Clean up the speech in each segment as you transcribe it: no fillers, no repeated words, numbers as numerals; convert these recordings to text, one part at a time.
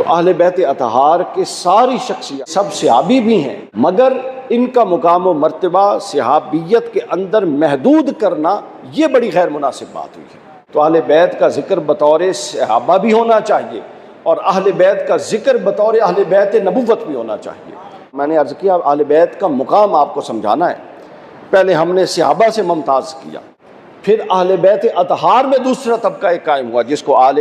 تو اہل بیت اطہار کے ساری شخصیات سب صحابی بھی ہیں، مگر ان کا مقام و مرتبہ صحابیت کے اندر محدود کرنا یہ بڑی غیر مناسب بات ہوئی ہے۔ تو اہل بیت کا ذکر بطور صحابہ بھی ہونا چاہیے اور اہل بیت کا ذکر بطور اہل بیت نبوت بھی ہونا چاہیے۔ میں نے عرض کیا اہل بیت کا مقام آپ کو سمجھانا ہے۔ پہلے ہم نے صحابہ سے ممتاز کیا، پھر اہل بیت اطہار میں دوسرا طبقہ ایک قائم ہوا جس کو آل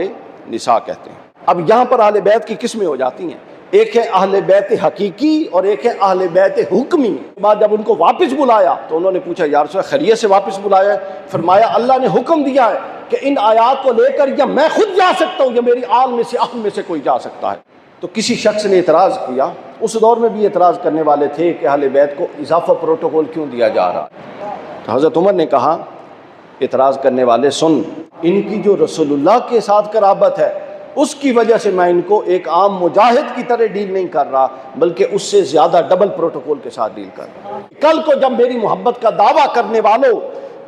نساء کہتے ہیں۔ اب یہاں پر اہل بیت کی قسمیں ہو جاتی ہیں، ایک ہے اہل بیت حقیقی اور ایک ہے اہل بیت حکمی۔ بعد جب ان کو واپس بلایا تو انہوں نے پوچھا یا رسول اللہ خیریت سے واپس بلایا ہے؟ فرمایا اللہ نے حکم دیا ہے کہ ان آیات کو لے کر یا میں خود جا سکتا ہوں یا میری آل میں سے اہل میں سے کوئی جا سکتا ہے۔ تو کسی شخص نے اعتراض کیا، اس دور میں بھی اعتراض کرنے والے تھے کہ اہل بیت کو اضافہ پروٹوکول کیوں دیا جا رہا ہے؟ تو حضرت عمر نے کہا اعتراض کرنے والے سن، ان کی جو رسول اللہ کے ساتھ قرابت ہے اس کی وجہ سے میں ان کو ایک عام مجاہد کی طرح ڈیل نہیں کر رہا، بلکہ اس سے زیادہ ڈبل پروٹوکول کے ساتھ ڈیل کر رہا ہوں۔ کل کو جب میری محبت کا دعویٰ کرنے والوں،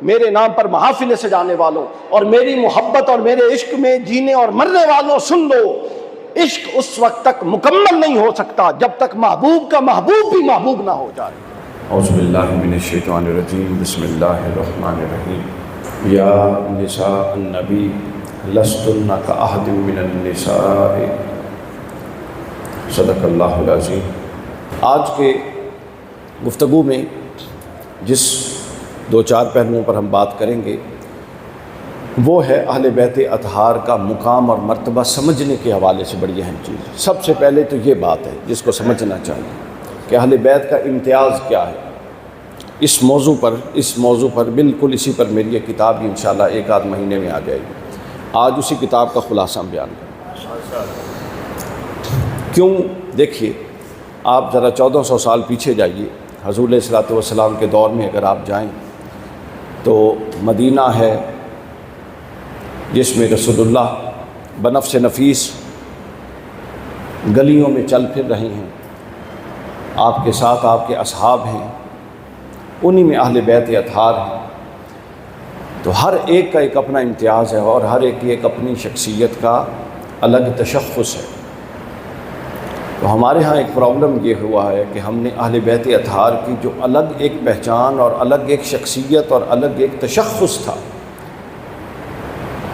میرے نام پر محافل سجانے والوں اور میری محبت اور میرے عشق میں جینے اور مرنے والوں، سن لو، عشق اس وقت تک مکمل نہیں ہو سکتا جب تک محبوب کا محبوب بھی محبوب نہ ہو جائے۔ اعوذ باللہ من الشیطان الرجیم، بسم اللہ الرحمن الرحیم۔ یا نساء النبی لستن کاحد من النساء، صدق اللہ العظیم۔ آج کے گفتگو میں جس دو چار پہلوؤں پر ہم بات کریں گے وہ ہے اہل بیت اطہار کا مقام اور مرتبہ سمجھنے کے حوالے سے بڑی اہم چیز ہے۔ سب سے پہلے تو یہ بات ہے جس کو سمجھنا چاہیے کہ اہل بیت کا امتیاز کیا ہے۔ اس موضوع پر بالکل اسی پر میری یہ کتاب بھی انشاءاللہ ایک آدھ مہینے میں آ جائے گی۔ آج اسی کتاب کا خلاصہ بیان کریں۔ کیوں؟ دیکھیے، آپ ذرا 1400 سال پیچھے جائیے، حضور علیہ الصلوۃ والسلام کے دور میں اگر آپ جائیں تو مدینہ ہے جس میں رسول اللہ بنفس نفیس گلیوں میں چل پھر رہے ہیں، آپ کے ساتھ آپ کے اصحاب ہیں، انہی میں اہل بیت اطہار ہیں۔ تو ہر ایک کا ایک اپنا امتیاز ہے اور ہر ایک کی ایک اپنی شخصیت کا الگ تشخص ہے۔ تو ہمارے ہاں ایک پرابلم یہ ہوا ہے کہ ہم نے اہل بیت اطہار کی جو الگ ایک پہچان اور الگ ایک شخصیت اور الگ ایک تشخص تھا،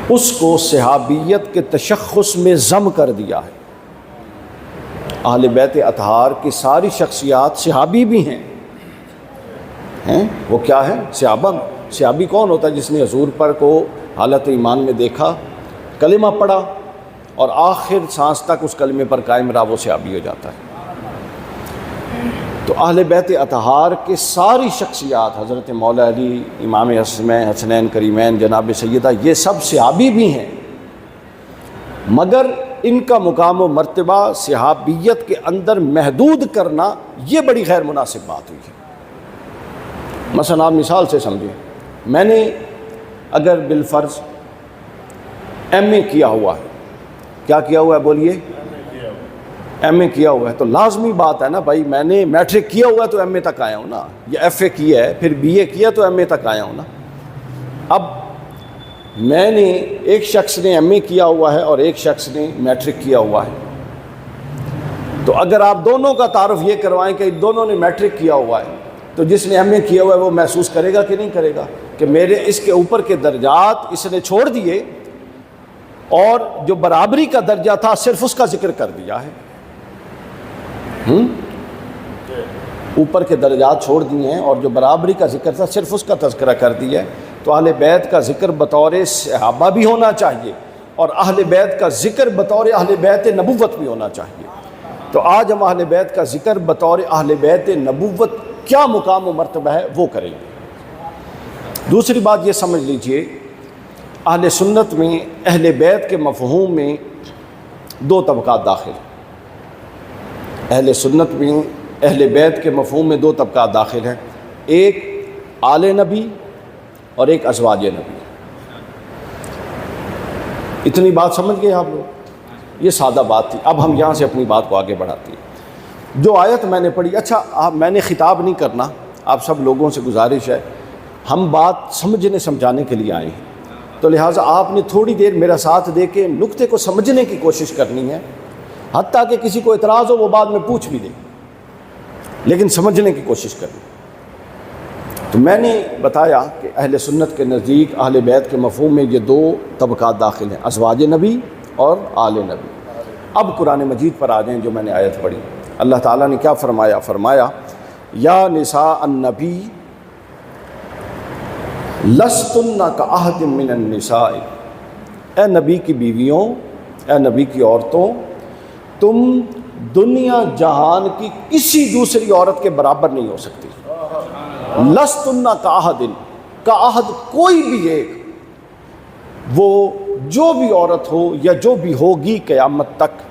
اس کو صحابیت کے تشخص میں ضم کر دیا ہے۔ اہل بیت اطہار کی ساری شخصیات صحابی بھی ہیں۔ وہ کیا ہے؟ صحابی کون ہوتا ہے؟ جس نے حضور پر کو حالت ایمان میں دیکھا، کلمہ پڑھا اور آخر سانس تک اس کلمے پر قائم رہا، وہ صحابی ہو جاتا ہے۔ تو اہل بیت اطہار کے ساری شخصیات، حضرت مولا علی، امام حسنین کریمین، جناب سیدہ، یہ سب صحابی بھی ہیں، مگر ان کا مقام و مرتبہ صحابیت کے اندر محدود کرنا یہ بڑی غیر مناسب بات ہوئی ہے۔ مثلا آپ مثال سے سمجھیں، میں نے اگر بالفرض ایم اے کیا ہوا ہے، کیا کیا ہوا ہے بولیے؟ ایم اے کیا ہوا ہے، تو لازمی بات ہے نا بھائی، میں نے میٹرک کیا ہوا ہے تو ایم اے تک آیا ہوں نا، یا ایف اے کیا ہے پھر بی اے کیا تو ایم اے تک آیا ہوں نا۔ اب میں نے، ایک شخص نے ایم اے کیا ہوا ہے اور ایک شخص نے میٹرک کیا ہوا ہے، تو اگر آپ دونوں کا تعارف یہ کروائیں کہ دونوں نے میٹرک کیا ہوا ہے، تو جس نے ایم اے کیا ہوا ہے وہ محسوس کرے گا کہ نہیں کرے گا کہ میرے اس کے اوپر کے درجات اس نے چھوڑ دیے اور جو برابری کا درجہ تھا صرف اس کا ذکر کر دیا ہے۔ اوپر کے درجات چھوڑ دیے ہیں اور جو برابری کا ذکر تھا صرف اس کا تذکرہ کر دیا ہے۔ تو اہل بیت کا ذکر بطور صحابہ بھی ہونا چاہیے اور اہل بیت کا ذکر بطور اہل بیت نبوت بھی ہونا چاہیے۔ تو آج ہم اہل بیت کا ذکر بطور اہل بیت نبوت کیا مقام و مرتبہ ہے وہ کریں گے۔ دوسری بات یہ سمجھ لیجئے، اہل سنت میں اہل بیت کے مفہوم میں دو طبقات داخل ہیں۔ اہل سنت میں اہل بیت کے مفہوم میں دو طبقات داخل ہیں، ایک آل نبی اور ایک ازواج نبی۔ اتنی بات سمجھ گئے آپ لوگ؟ یہ سادہ بات تھی۔ اب ہم یہاں سے اپنی بات کو آگے بڑھاتے ہیں۔ جو آیت میں نے پڑھی، اچھا میں نے خطاب نہیں کرنا، آپ سب لوگوں سے گزارش ہے، ہم بات سمجھنے سمجھانے کے لیے آئے ہیں، تو لہٰذا آپ نے تھوڑی دیر میرا ساتھ دے کے نقطے کو سمجھنے کی کوشش کرنی ہے۔ حتیٰ کہ کسی کو اعتراض ہو وہ بعد میں پوچھ بھی دے، لیکن سمجھنے کی کوشش کریں۔ تو میں نے بتایا کہ اہل سنت کے نزدیک اہل بیت کے مفہوم میں یہ دو طبقات داخل ہیں، ازواج نبی اور آل نبی۔ اب قرآن مجید پر آ جائیں جو میں نے آیت پڑھی۔ اللہ تعالیٰ نے کیا فرمایا؟ فرمایا یا نساء النبی لستن کأحد من النساء، اے نبی کی بیویوں، اے نبی کی عورتوں، تم دنیا جہان کی کسی دوسری عورت کے برابر نہیں ہو سکتی۔ لستن کأحد، کأحد کوئی بھی ایک، وہ جو بھی عورت ہو یا جو بھی ہوگی قیامت تک۔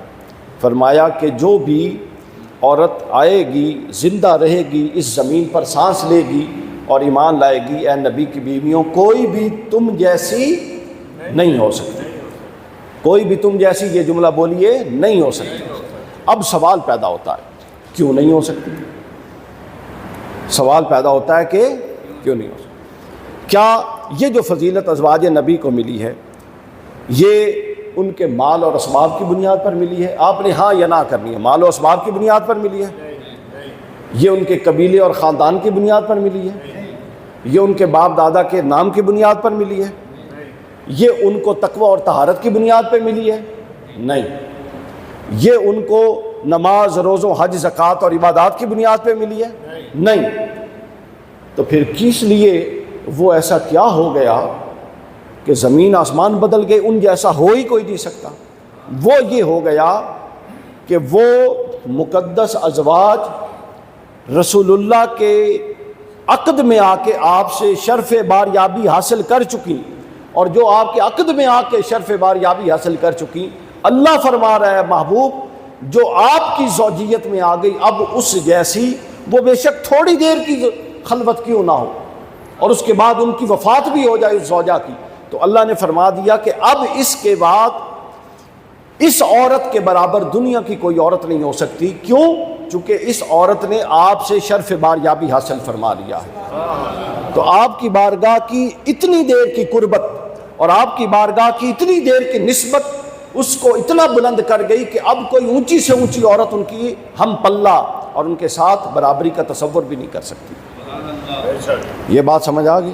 فرمایا کہ جو بھی عورت آئے گی، زندہ رہے گی، اس زمین پر سانس لے گی اور ایمان لائے گی، اے نبی کی بیویوں، کوئی بھی تم جیسی نہیں ہو سکتی، کوئی بھی تم جیسی، یہ جملہ بولیے، نہیں ہو سکتی۔ اب سوال پیدا ہوتا ہے کیوں نہیں ہو سکتی؟ سوال پیدا ہوتا ہے کہ کیوں نہیں ہو سکتی؟ کیا یہ جو فضیلت ازواج نبی کو ملی ہے یہ ان کے مال اور اسباب کی بنیاد پر ملی ہے؟ آپ نے ہاں یا نہ کرنی ہے۔ مال و اسباب کی بنیاد پر ملی ہے؟ یہ ان کے قبیلے اور خاندان کی بنیاد پر ملی ہے؟ یہ ان کے باپ دادا کے نام کی بنیاد پر ملی ہے؟ یہ ان کو تقوی اور طہارت کی بنیاد پر ملی ہے؟ نہیں۔ یہ ان کو نماز، روزوں، حج، زکوٰۃ اور عبادات کی بنیاد پہ ملی ہے؟ نہیں۔ تو پھر کس لیے وہ ایسا کیا ہو گیا کہ زمین آسمان بدل گئے، ان جیسا ہو ہی کوئی نہیں سکتا؟ وہ یہ ہو گیا کہ وہ مقدس ازواج رسول اللہ کے عقد میں آ کے آپ سے شرف باریابی حاصل کر چکی، اور جو آپ کے عقد میں آ کے شرف باریابی حاصل کر چکی، اللہ فرما رہا ہے محبوب جو آپ کی زوجیت میں آ گئی اب اس جیسی، وہ بے شک تھوڑی دیر کی خلوت کیوں نہ ہو اور اس کے بعد ان کی وفات بھی ہو جائے اس زوجہ کی، تو اللہ نے فرما دیا کہ اب اس کے بعد اس عورت کے برابر دنیا کی کوئی عورت نہیں ہو سکتی۔ کیوں؟ چونکہ اس عورت نے آپ سے شرف باریابی حاصل فرما لیا ہے۔ تو آپ کی بارگاہ کی اتنی دیر کی قربت اور آپ کی بارگاہ کی اتنی دیر کی نسبت اس کو اتنا بلند کر گئی کہ اب کوئی اونچی سے اونچی عورت ان کی ہم پلہ اور ان کے ساتھ برابری کا تصور بھی نہیں کر سکتی۔ یہ بات سمجھ آ گئی؟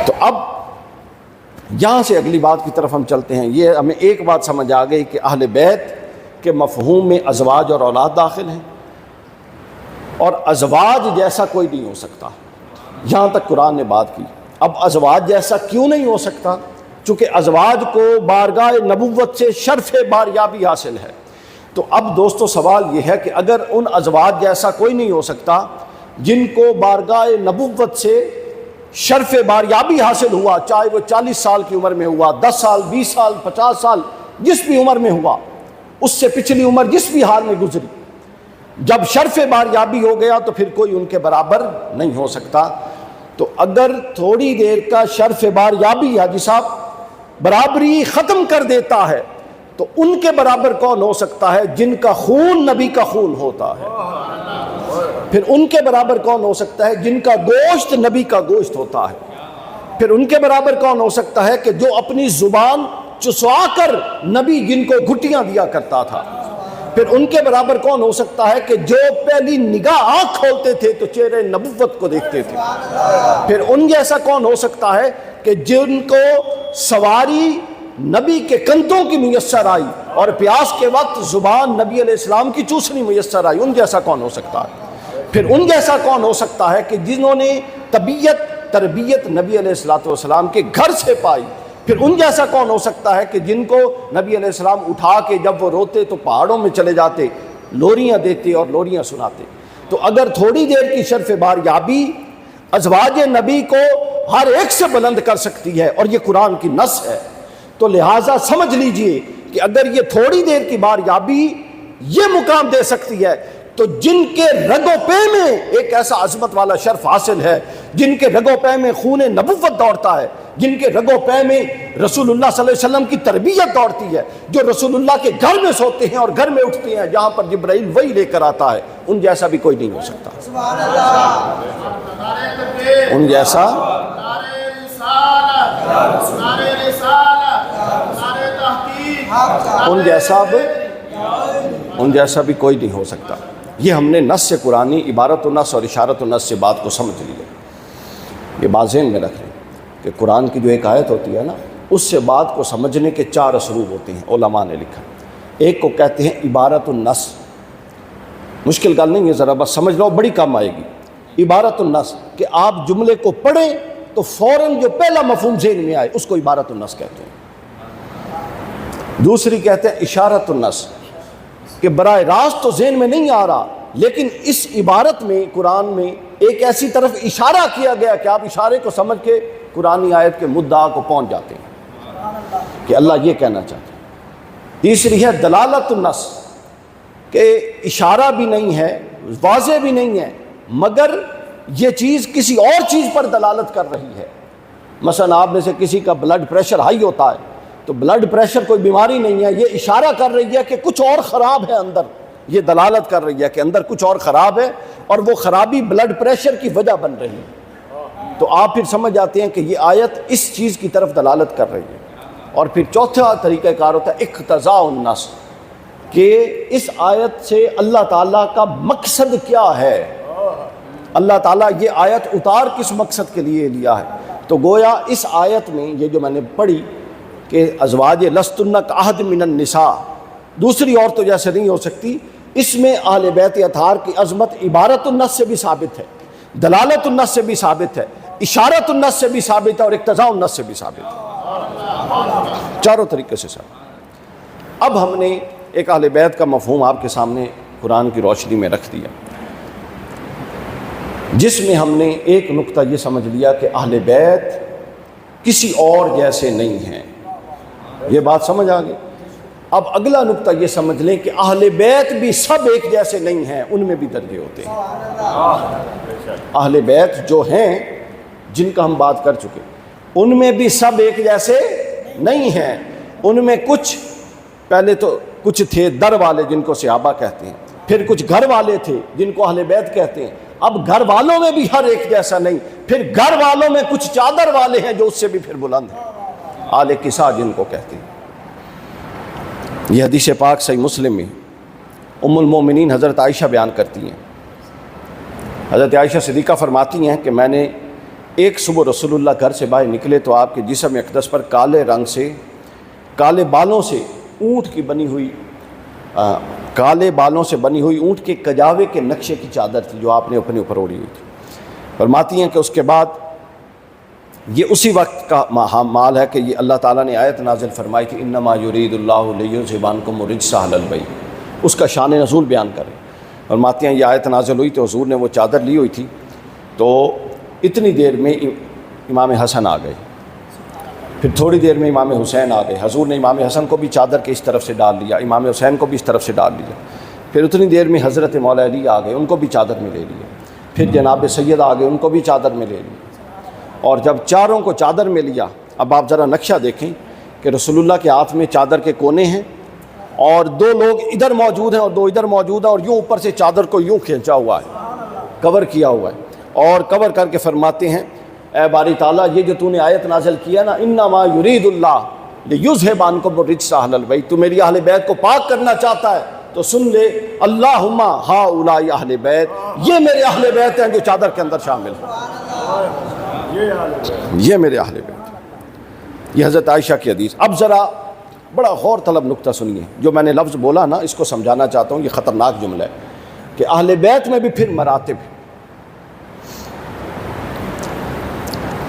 تو اب یہاں سے اگلی بات کی طرف ہم چلتے ہیں۔ یہ ہمیں ایک بات سمجھ آ گئی کہ اہل بیت کے مفہوم میں ازواج اور اولاد داخل ہیں، اور ازواج جیسا کوئی نہیں ہو سکتا۔ یہاں تک قرآن نے بات کی۔ اب ازواج جیسا کیوں نہیں ہو سکتا؟ چونکہ ازواج کو بارگاہ نبوت سے شرف باریابی حاصل ہے۔ تو اب دوستو سوال یہ ہے کہ اگر ان ازواج جیسا کوئی نہیں ہو سکتا جن کو بارگاہ نبوت سے شرف باریابی حاصل ہوا، چاہے وہ 40 سال کی عمر میں ہوا، 10 سال، 20 سال، 50 سال، جس بھی عمر میں ہوا، اس سے پچھلی عمر جس بھی حال میں گزری، جب شرف باریابی ہو گیا تو پھر کوئی ان کے برابر نہیں ہو سکتا۔ تو اگر تھوڑی دیر کا شرف باریابی حاجی صاحب برابری ختم کر دیتا ہے تو ان کے برابر کون ہو سکتا ہے جن کا خون نبی کا خون ہوتا ہے؟ پھر ان کے برابر کون ہو سکتا ہے جن کا گوشت نبی کا گوشت ہوتا ہے؟ پھر ان کے برابر کون ہو سکتا ہے کہ جو اپنی زبان چسوا کر نبی جن کو گھٹیاں دیا کرتا تھا؟ پھر ان کے برابر کون ہو سکتا ہے کہ جو پہلی نگاہ آنکھ کھولتے تھے تو چہرے نبوت کو دیکھتے تھے؟ پھر ان جیسا کون ہو سکتا ہے کہ جن کو سواری نبی کے کندھوں کی میسر آئی اور پیاس کے وقت زبان نبی علیہ السلام کی چوسنی میسر آئی؟ ان جیسا کون ہو سکتا ہے؟ پھر ان جیسا کون ہو سکتا ہے کہ جنہوں نے تربیت نبی علیہ السلام کے گھر سے پائی؟ پھر ان جیسا کون ہو سکتا ہے کہ جن کو نبی علیہ السلام اٹھا کے جب وہ روتے تو پہاڑوں میں چلے جاتے، لوریاں دیتے اور لوریاں سناتے؟ تو اگر تھوڑی دیر کی شرف باریابی ازواج نبی کو ہر ایک سے بلند کر سکتی ہے، اور یہ قرآن کی نص ہے، تو لہٰذا سمجھ لیجئے کہ اگر یہ تھوڑی دیر کی باریابی یہ مقام دے سکتی ہے تو جن کے رگو پے میں ایک ایسا عظمت والا شرف حاصل ہے، جن کے رگو پے میں خون نبوت دوڑتا ہے، جن کے رگو پے میں رسول اللہ صلی اللہ علیہ وسلم کی تربیت دوڑتی ہے، جو رسول اللہ کے گھر میں سوتے ہیں اور گھر میں اٹھتے ہیں جہاں پر جبرائیل وحی لے کر آتا ہے، ان جیسا بھی کوئی نہیں ہو سکتا۔ ان جیسا ان جیسا بھی کوئی نہیں ہو سکتا۔ یہ ہم نے نص قرآنی، عبارت النص اور اشارت النص سے بات کو سمجھ لیا۔ یہ بات ذہن میں رکھ لیں کہ قرآن کی جو ایک آیت ہوتی ہے نا، اس سے بات کو سمجھنے کے 4 اسلوب ہوتے ہیں، علماء نے لکھا۔ ایک کو کہتے ہیں عبارت النص، مشکل گل نہیں ہے، ذرا بس سمجھ لو، بڑی کام آئے گی۔ عبارت النص کہ آپ جملے کو پڑھیں تو فوراً جو پہلا مفہوم ذہن میں آئے اس کو عبارت النص کہتے ہیں۔ دوسری کہتے ہیں اشارت النص کہ براہ راست تو ذہن میں نہیں آ رہا، لیکن اس عبارت میں، قرآن میں ایک ایسی طرف اشارہ کیا گیا کہ آپ اشارے کو سمجھ کے قرآنی آیت کے مدعا کو پہنچ جاتے ہیں کہ اللہ یہ کہنا چاہتے ہیں۔ تیسری ہے دلالت النص کہ اشارہ بھی نہیں ہے، واضح بھی نہیں ہے، مگر یہ چیز کسی اور چیز پر دلالت کر رہی ہے۔ مثلا آپ میں سے کسی کا بلڈ پریشر ہائی ہوتا ہے تو بلڈ پریشر کوئی بیماری نہیں ہے، یہ اشارہ کر رہی ہے کہ کچھ اور خراب ہے اندر، یہ دلالت کر رہی ہے کہ اندر کچھ اور خراب ہے اور وہ خرابی بلڈ پریشر کی وجہ بن رہی ہے۔ تو آپ پھر سمجھ جاتے ہیں کہ یہ آیت اس چیز کی طرف دلالت کر رہی ہے۔ اور پھر چوتھا طریقہ کار ہوتا ہے اقتضاء النص کہ اس آیت سے اللہ تعالیٰ کا مقصد کیا ہے، اللہ تعالیٰ یہ آیت اتار کس مقصد کے لیے لیا ہے۔ تو گویا اس آیت میں یہ جو میں نے پڑھی کہ ازواج لستن کاحد من النساء، دوسری اور تو جیسے نہیں ہو سکتی، اس میں اہل بیت اطہار کی عظمت عبارت النص سے بھی ثابت ہے، دلالت النص سے بھی ثابت ہے، اشارت النص سے بھی ثابت ہے اور اقتضاء النص سے بھی ثابت ہے، چاروں طریقے سے ثابت۔ اب ہم نے ایک اہل بیت کا مفہوم آپ کے سامنے قرآن کی روشنی میں رکھ دیا، جس میں ہم نے ایک نقطہ یہ سمجھ لیا کہ اہل بیت کسی اور جیسے نہیں ہیں، یہ بات سمجھ آ گئی۔ اب اگلا نقطہ یہ سمجھ لیں کہ اہل بیت بھی سب ایک جیسے نہیں ہیں، ان میں بھی درجے ہوتے ہیں۔ اہل بیت جو ہیں جن کا ہم بات کر چکے، ان میں بھی سب ایک جیسے نہیں ہیں، ان میں کچھ پہلے تو کچھ تھے در والے جن کو صحابہ کہتے ہیں، پھر کچھ گھر والے تھے جن کو اہل بیت کہتے ہیں، اب گھر والوں میں بھی ہر ایک جیسا نہیں، پھر گھر والوں میں کچھ چادر والے ہیں جو اس سے بھی پھر بلند ہیں، آل کسا جن کو کہتے ہیں۔ یہ حدیث پاک صحیح مسلم میں ام المومنین حضرت عائشہ بیان کرتی ہیں۔ حضرت عائشہ صدیقہ فرماتی ہیں کہ میں نے ایک صبح رسول اللہ گھر سے باہر نکلے تو آپ کے جسم اقدس پر کالے رنگ سے، کالے بالوں سے اونٹ کی بنی ہوئی، کالے بالوں سے بنی ہوئی اونٹ کے کجاوے کے نقشے کی چادر تھی جو آپ نے اپنے اوپر اوڑھی ہوئی تھی۔ فرماتی ہیں کہ اس کے بعد یہ اسی وقت کا مال ہے کہ یہ اللہ تعالیٰ نے آیت نازل فرمائی تھی انما یرید اللہ لیذھب عنکم الرجس اہل البیت، اس کا شان نزول بیان کریں۔ فرماتی ہیں یہ آیت نازل ہوئی تو حضور نے وہ چادر لی ہوئی تھی، تو اتنی دیر میں امام حسن آ گئے، پھر تھوڑی دیر میں امام حسین آ گئے، حضور نے امام حسن کو بھی چادر کے اس طرف سے ڈال لیا، امام حسین کو بھی اس طرف سے ڈال لیا، پھر اتنی دیر میں حضرت مولا علی آ گئے، ان کو بھی چادر میں لے لیا، پھر جناب سید آ گئے، ان کو بھی چادر میں لے لیا، اور جب چاروں کو چادر میں لیا، اب آپ ذرا نقشہ دیکھیں کہ رسول اللہ کے ہاتھ میں چادر کے کونے ہیں اور 2 لوگ ادھر موجود ہیں اور 2 ادھر موجود ہیں، اور یوں اوپر سے چادر کو یوں کھینچا ہوا ہے، کور کیا ہوا ہے، اور کور کر کے فرماتے ہیں اے باری تعالیٰ یہ جو تو نے آیت نازل کیا نا انما یرید اللہ لیذھب عنکم الرجس اہل البیت، تو میری اہل بیت کو پاک کرنا چاہتا ہے تو سن لے اللہم ہؤلاء اہل بیت، یہ میرے اہل بیت ہیں جو چادر کے اندر شامل ہیں، یہ میرے اہل بیت۔ یہ حضرت عائشہ کی حدیث۔ اب ذرا بڑا غور طلب نقطہ سنیے، جو میں نے لفظ بولا نا اس کو سمجھانا چاہتا ہوں، یہ خطرناک جملہ ہے کہ اہل بیت میں بھی پھر مراتب ہیں۔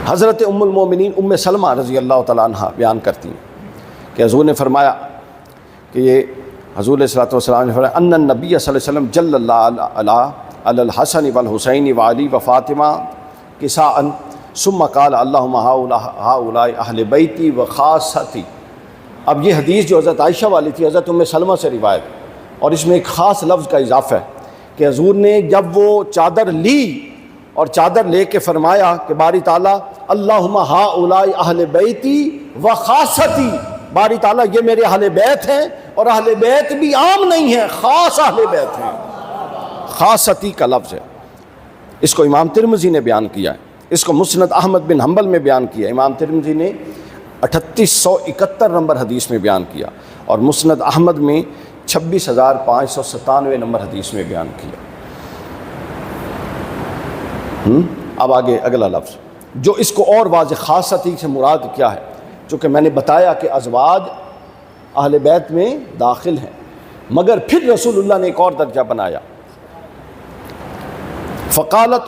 حضرت ام المومنین ام سلمہ رضی اللہ تعالیٰ عنہ بیان کرتی ہیں کہ حضور نے فرمایا کہ یہ حضور علیہ الصلوۃ والسلام نے فرمایا ان النبی صلی اللہ علیہ وسلم جل اللہ علی الحسن والحسین وعلی وفاطمہ کساء ثم قال اللہم ہؤلاء اہل بیتی وخاصتی۔ اب یہ حدیث جو حضرت عائشہ والی تھی حضرت ام سلمہ سے روایت، اور اس میں ایک خاص لفظ کا اضافہ ہے کہ حضور نے جب وہ چادر لی اور چادر لے کے فرمایا کہ باری تعالیٰ اللہم ہؤلاء اہل بیتی وخاصتی، باری تعالیٰ یہ میرے اہل بیت ہیں اور اہل بیت بھی عام نہیں ہیں، خاص اہل بیت ہیں، خاصتی کا لفظ ہے۔ اس کو امام ترمذی نے بیان کیا ہے، اس کو مسند احمد بن حنبل میں بیان کیا ہے۔ امام ترمذی نے 3871 نمبر حدیث میں بیان کیا، اور مسند احمد میں 26,597 نمبر حدیث میں بیان کیا۔ اب آگے اگلا لفظ جو اس کو اور واضح خاصتی سے مراد کیا ہے، چونکہ میں نے بتایا کہ ازواج اہل بیت میں داخل ہیں، مگر پھر رسول اللہ نے ایک اور درجہ بنایا۔ فقالت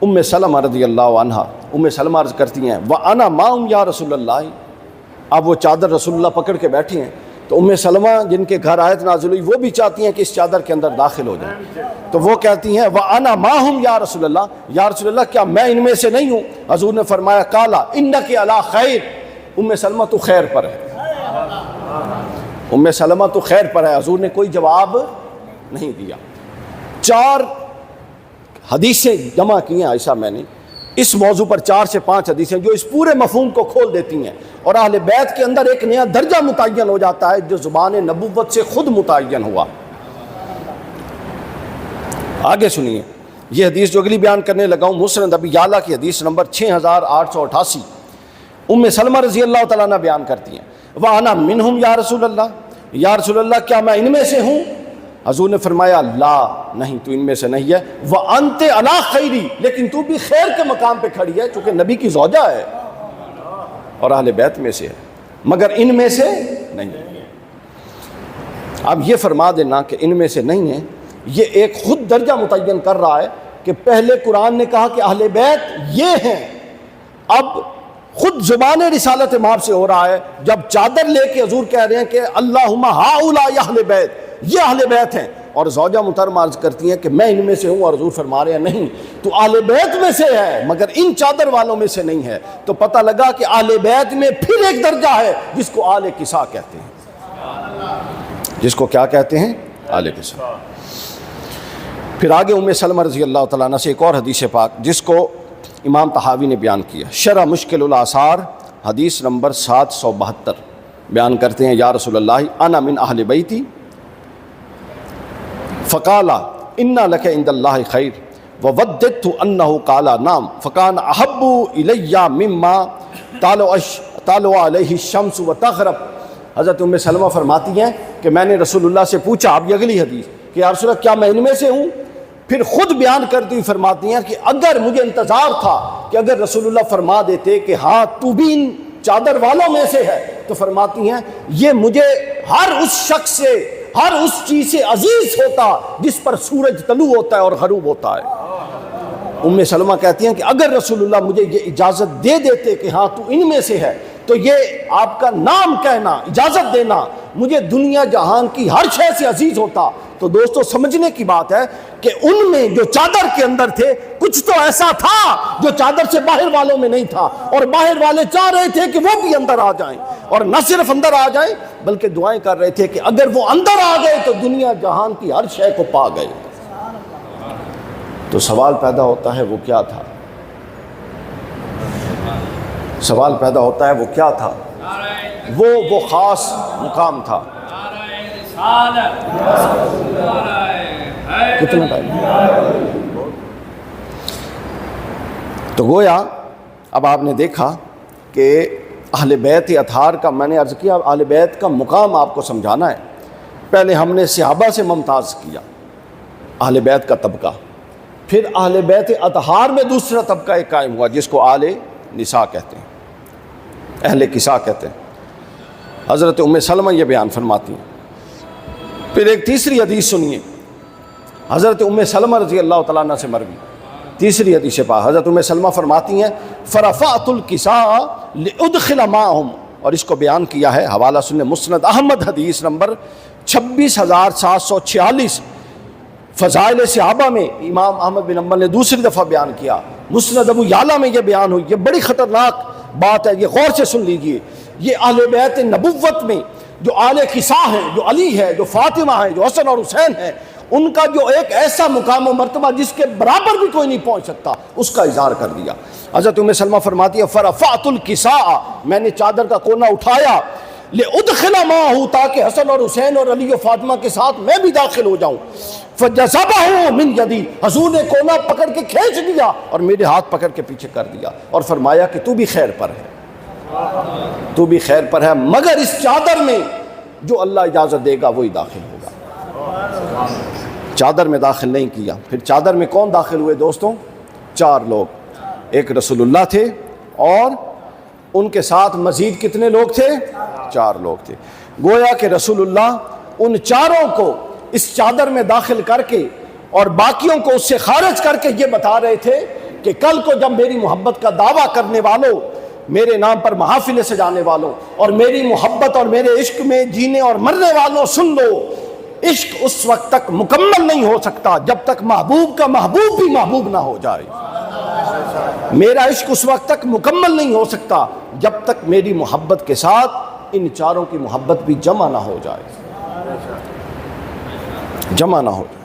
ام سلمہ رضی اللہ عنہ، ام سلمہ عرض کرتی ہیں وَأَنَا مَعَهُمْ یا رسول اللہ، اب وہ چادر رسول اللہ پکڑ کے بیٹھی ہیں، تو ام سلمہ جن کے گھر آیت نازل ہوئی وہ بھی چاہتی ہیں کہ اس چادر کے اندر داخل ہو جائیں، تو وہ کہتی ہیں وَأَنَا مَعَهُمْ یا رسول اللہ، یا رسول اللہ کیا میں ان میں سے نہیں ہوں؟ حضور نے فرمایا قَالَ إِنَّكِ عَلَىٰ خَيْرٍ، ام سلمہ تو خیر پر ہے، ام سلمہ تو خیر پر ہے۔ حضور نے کوئی جواب نہیں دیا۔ 4 حدیثیں جمع کی ہیں عائشہ میں نے اس موضوع پر، 4 سے 5 حدیثیں جو اس پورے مفہوم کو کھول دیتی ہیں، اور اہل بیت کے اندر ایک نیا درجہ متعین ہو جاتا ہے جو زبان نبوت سے خود متعین ہوا۔ آگے سنیے یہ حدیث جو اگلی بیان کرنے لگا ہوں، مسند ابی یعلا کی حدیث نمبر 6888، ام سلمہ رضی اللہ تعالیٰ عنہ بیان کرتی ہیں وَأَنَا مِنْهُمْ یا رسول اللہ، یا رسول اللہ کیا میں ان میں سے ہوں؟ حضور نے فرمایا لا، نہیں تو ان میں سے نہیں ہے، وَأَنْتِ عَلَىٰ خَيْرِ، لیکن تو بھی خیر کے مقام پہ کھڑی ہے، چونکہ نبی کی زوجہ ہے اور اہل بیت میں سے ہے، مگر ان میں سے نہیں ہے۔ اب یہ فرما دینا کہ ان میں سے نہیں ہے، یہ ایک خود درجہ متعین کر رہا ہے کہ پہلے قرآن نے کہا کہ اہل بیت یہ ہیں، اب خود زبان رسالت مآب سے ہو رہا ہے، جب چادر لے کے حضور کہہ رہے ہیں کہ اللہم ہؤلاء اہل بیت، یہ اہل بیت ہیں، اور زوجہ محترمہ عرض کرتی ہیں کہ میں ان میں سے ہوں، اور حضور فرما رہے ہیں نہیں تو اہل بیت میں سے ہے مگر ان چادر والوں میں سے نہیں ہے، تو پتہ لگا کہ اہل بیت میں پھر ایک درجہ ہے جس کو آل کسا کہتے ہیں، جس کو کیا کہتے ہیں؟ آل کسا۔ پھر آگے ام سلمہ رضی اللہ تعالیٰ عنہ سے ایک اور حدیث پاک جس کو امام طحاوی نے بیان کیا، شرح مشکل الآثار حدیث نمبر 772 بیان کرتے ہیں یا رسول اللہ انا من اہل بیتی فقال ان لک عند اللہ خیر ووددت انہ قال نام فکان احب الی مما طالع علیہ الشمس وتغرب۔ حضرت ام سلمہ فرماتی ہیں کہ میں نے رسول اللہ سے پوچھا، اب یہ اگلی حدیث کہ یا رسول اللہ کیا میں ان میں سے ہوں؟ پھر خود بیان کرتی ہوئی فرماتی ہیں کہ اگر مجھے انتظار تھا کہ اگر رسول اللہ فرما دیتے کہ ہاں تو بھی ان چادر والوں میں سے ہے، تو فرماتی ہیں یہ مجھے ہر اس شخص سے، ہر اس چیز سے عزیز ہوتا جس پر سورج طلوع ہوتا ہے اور غروب ہوتا ہے۔ ام سلمہ کہتی ہیں کہ اگر رسول اللہ مجھے یہ اجازت دے دیتے کہ ہاں تو ان میں سے ہے، تو یہ آپ کا نام کہنا، اجازت دینا مجھے دنیا جہان کی ہر شے سے عزیز ہوتا۔ تو دوستو سمجھنے کی بات ہے کہ ان میں جو چادر کے اندر تھے کچھ تو ایسا تھا جو چادر سے باہر والوں میں نہیں تھا، اور باہر والے چاہ رہے تھے کہ وہ بھی اندر آ جائیں، اور نہ صرف اندر آ جائیں بلکہ دعائیں کر رہے تھے کہ اگر وہ اندر آ گئے تو دنیا جہان کی ہر شے کو پا گئے۔ تو سوال پیدا ہوتا ہے وہ کیا تھا؟ سوال پیدا ہوتا ہے وہ کیا تھا؟ وہ خاص مقام تھا۔ کتنا ٹائم؟ تو گویا اب آپ نے دیکھا کہ اہل بیت اطہار کا، میں نے عرض کیا اہل بیت کا مقام آپ کو سمجھانا ہے۔ پہلے ہم نے صحابہ سے ممتاز کیا اہل بیت کا طبقہ، پھر اہل بیت اطہار میں دوسرا طبقہ ایک قائم ہوا جس کو آل نساء کہتے ہیں، اہل کساء کہتے ہیں۔ حضرت ام سلمہ یہ بیان فرماتی ہیں۔ پھر ایک تیسری حدیث سنیے، حضرت ام سلمہ رضی اللہ تعالیٰ عنہ سے مروی تیسری حدیث پاک، حضرت ام سلمہ فرماتی ہیں فرفعت الکساء لادخل معهم، اور اس کو بیان کیا ہے، حوالہ سنیں مسند احمد حدیث نمبر 26746، فضائل صحابہ میں امام احمد بن حنبل نے دوسری دفعہ بیان کیا، مسند ابو یعلا میں یہ بیان ہوئی۔ یہ بڑی خطرناک بات ہے، یہ غور سے سن لیجئے۔ یہ اہل بیت نبوت میں جو آل کساء ہیں، جو علی ہے، جو فاطمہ ہے، جو حسن اور حسین ہے، ان کا جو ایک ایسا مقام و مرتبہ جس کے برابر بھی کوئی نہیں پہنچ سکتا، اس کا اظہار کر دیا۔ حضرت ام سلمہ فرماتی ہے فرفعت الکساء، میں نے چادر کا کونا اٹھایا، لأدخل معه، تاکہ حسن اور حسین اور علی و فاطمہ کے ساتھ میں بھی داخل ہو جاؤں، فجذبه من یدی، حضور نے کونا پکڑ کے کھینچ دیا اور میرے ہاتھ پکڑ کے پیچھے کر دیا، اور فرمایا کہ تو بھی خیر پر ہے۔ تو بھی خیر پر ہے، مگر اس چادر میں جو اللہ اجازت دے گا وہی داخل ہوگا۔ چادر میں داخل نہیں کیا۔ پھر چادر میں کون داخل ہوئے دوستوں؟ 4 لوگ، ایک رسول اللہ تھے اور ان کے ساتھ مزید کتنے لوگ تھے؟ 4 لوگ تھے۔ گویا کہ رسول اللہ ان 4 کو اس چادر میں داخل کر کے اور باقیوں کو اس سے خارج کر کے یہ بتا رہے تھے کہ کل کو جب میری محبت کا دعویٰ کرنے والوں، میرے نام پر محافل سجانے والوں اور میری محبت اور میرے عشق میں جینے اور مرنے والوں، سن لو، عشق اس وقت تک مکمل نہیں ہو سکتا جب تک محبوب کا محبوب بھی محبوب نہ ہو جائے۔ میرا عشق اس وقت تک مکمل نہیں ہو سکتا جب تک میری محبت کے ساتھ ان 4 کی محبت بھی جمع نہ ہو جائے، جمع نہ ہو جائے۔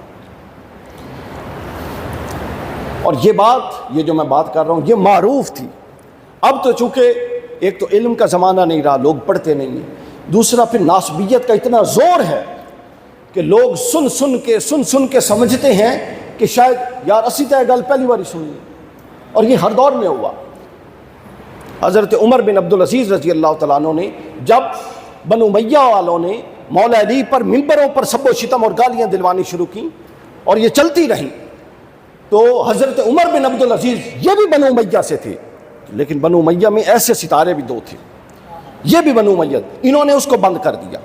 اور یہ بات، یہ جو میں بات کر رہا ہوں، یہ معروف تھی۔ اب تو چونکہ ایک تو علم کا زمانہ نہیں رہا، لوگ پڑھتے نہیں ہیں، دوسرا پھر ناسبیت کا اتنا زور ہے کہ لوگ سن سن کے سمجھتے ہیں کہ شاید یار اسی طرح گل پہلی باری سنی، اور یہ ہر دور میں ہوا۔ حضرت عمر بن عبدالعزیز رضی اللہ تعالیٰ عنہ نے جب بنو امیہ والوں نے مولا علی پر منبروں پر سب و شتم اور گالیاں دلوانی شروع کی اور یہ چلتی رہیں، تو حضرت عمر بن عبدالعزیز، یہ بھی بنو امیہ سے تھے، لیکن بنو امیہ میں ایسے ستارے بھی 2 تھے، یہ بھی بنو امیہ، انہوں نے اس کو بند کر دیا۔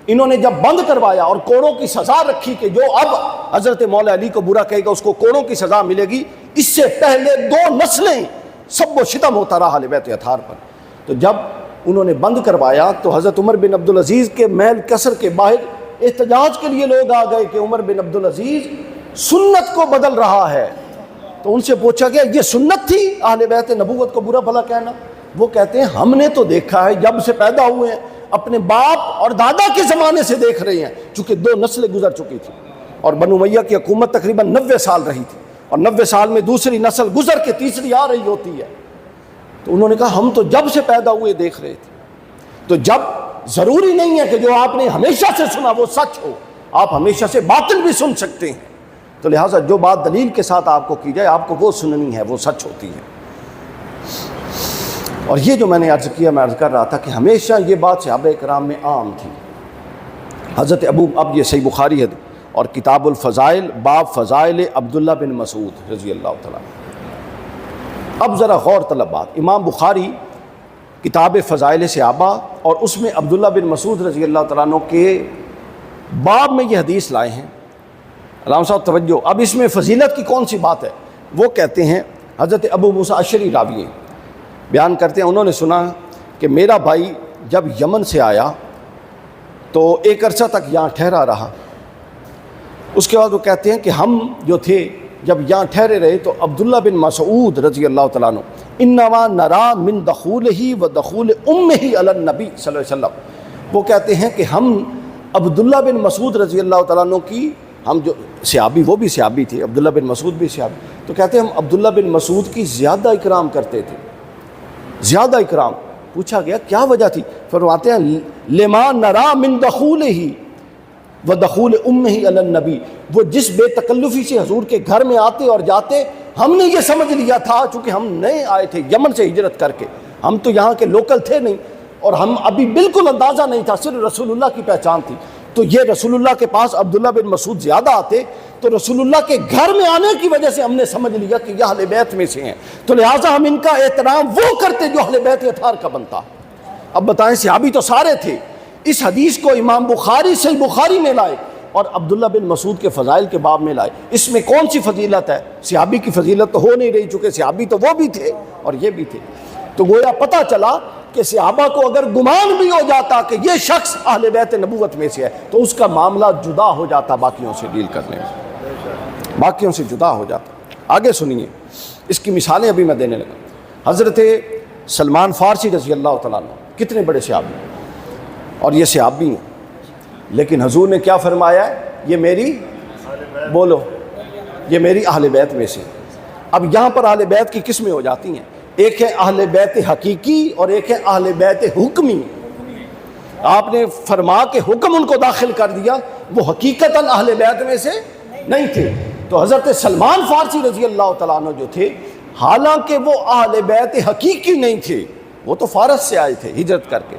انہوں نے جب بند کروایا اور کوڑوں کی سزا رکھی کہ جو اب حضرت مولا علی کو برا کہے گا اس کو کوڑوں کی سزا ملے گی، اس سے پہلے 2 نسلیں سب و شتم ہوتا رہا اہل بیت اطہار پر۔ تو جب انہوں نے بند کروایا تو حضرت عمر بن عبدالعزیز کے محل قصر کے باہر احتجاج کے لیے لوگ آ گئے کہ عمر بن عبدالعزیز سنت کو بدل رہا ہے۔ تو ان سے پوچھا گیا یہ سنت تھی اہل بیت نبوت کو برا بھلا کہنا؟ وہ کہتے ہیں ہم نے تو دیکھا ہے، جب سے پیدا ہوئے ہیں اپنے باپ اور دادا کے زمانے سے دیکھ رہے ہیں، چونکہ 2 نسلیں گزر چکی تھی اور بنو امیہ کی حکومت تقریباً 90 سال رہی تھی، اور 90 سال میں دوسری نسل گزر کے تیسری آ رہی ہوتی ہے۔ تو انہوں نے کہا ہم تو جب سے پیدا ہوئے دیکھ رہے تھے۔ تو جب ضروری نہیں ہے کہ جو آپ نے ہمیشہ سے سنا وہ سچ ہو، آپ ہمیشہ سے باطل بھی سن سکتے ہیں، تو لہٰذا جو بات دلیل کے ساتھ آپ کو کی جائے آپ کو وہ سننی ہے، وہ سچ ہوتی ہے۔ اور یہ جو میں نے عرض کیا، میں عرض کر رہا تھا کہ ہمیشہ یہ بات صحابہ کرام میں عام تھی۔ حضرت اب یہ صحیح بخاری ہے اور کتاب الفضائل، باب فضائل عبداللہ بن مسعود رضی اللہ تعالیٰ۔ اب ذرا غور طلب بات، امام بخاری کتاب فضائل صحابہ اور اس میں عبداللہ بن مسعود رضی اللہ تعالیٰ عنہ کے باب میں یہ حدیث لائے ہیں۔ علامہ صاحب توجہ، اب اس میں فضیلت کی کون سی بات ہے؟ وہ کہتے ہیں حضرت ابو موسیٰ اشعری راوی بیان کرتے ہیں، انہوں نے سنا کہ میرا بھائی جب یمن سے آیا تو ایک عرصہ تک یہاں ٹھہرا رہا، اس کے بعد وہ کہتے ہیں کہ ہم جو تھے جب یہاں ٹھہرے رہے تو عبداللہ بن مسعود رضی اللہ تعالیٰ عنہ انما نرا من دخولہ و دخول امہ علی النبی صلی اللہ علیہ وسلم، وہ کہتے ہیں کہ ہم عبداللہ بن مسعود رضی اللہ تعالیٰ عنہ کی، ہم جو صحابی، وہ بھی صحابی تھے، عبداللہ بن مسعود بھی صحابی، تو کہتے ہیں ہم عبداللہ بن مسعود کی زیادہ اکرام کرتے تھے، زیادہ اکرام۔ پوچھا گیا کیا وجہ تھی؟ فرماتے ہیں لما نرا من دخولہ و دخول امہ علی النبی، وہ جس بے تکلفی سے حضور کے گھر میں آتے اور جاتے، ہم نے یہ سمجھ لیا تھا چونکہ ہم نئے آئے تھے یمن سے ہجرت کر کے، ہم تو یہاں کے لوکل تھے نہیں اور ہم ابھی بالکل اندازہ نہیں تھا، صرف رسول اللہ کی پہچان تھی، تو یہ رسول اللہ کے پاس عبداللہ بن مسعود زیادہ آتے تو رسول اللہ کے گھر میں آنے کی وجہ سے ہم نے سمجھ لیا کہ یہ اہل بیت میں سے ہیں، تو لہٰذا ہم ان کا احترام وہ کرتے جو اہل بیت اطہار کا بنتا۔ اب بتائیں صحابی تو سارے تھے، اس حدیث کو امام بخاری صحیح بخاری میں لائے اور عبداللہ بن مسعود کے فضائل کے باب میں لائے، اس میں کون سی فضیلت ہے؟ صحابی کی فضیلت تو ہو نہیں رہی، چونکہ صحابی تو وہ بھی تھے اور یہ بھی تھے، تو گویا پتہ چلا کہ صحابہ کو اگر گمان بھی ہو جاتا کہ یہ شخص اہل بیت نبوت میں سے ہے تو اس کا معاملہ جدا ہو جاتا، باقیوں سے ڈیل کرنے میں باقیوں سے جدا ہو جاتا۔ آگے سنیے، اس کی مثالیں ابھی میں دینے لگا۔ حضرت سلمان فارسی رضی اللہ تعالیٰ عنہ کتنے بڑے صحابی، اور یہ صحابی ہیں، لیکن حضور نے کیا فرمایا ہے؟ یہ میری، بولو، یہ میری اہل بیت میں سے۔ اب یہاں پر اہل بیت کی قسمیں ہو جاتی ہیں، ایک ہے اہل بیت حقیقی اور ایک ہے اہل بیت حکمی۔ آپ نے فرما کے حکم ان کو داخل کر دیا، وہ حقیقتاً اہل بیت میں سے نہیں تھے۔ تو حضرت سلمان فارسی رضی اللہ تعالیٰ عنہ جو تھے، حالانکہ وہ اہل بیت حقیقی نہیں تھے وہ تو فارس سے آئے تھے ہجرت کر کے،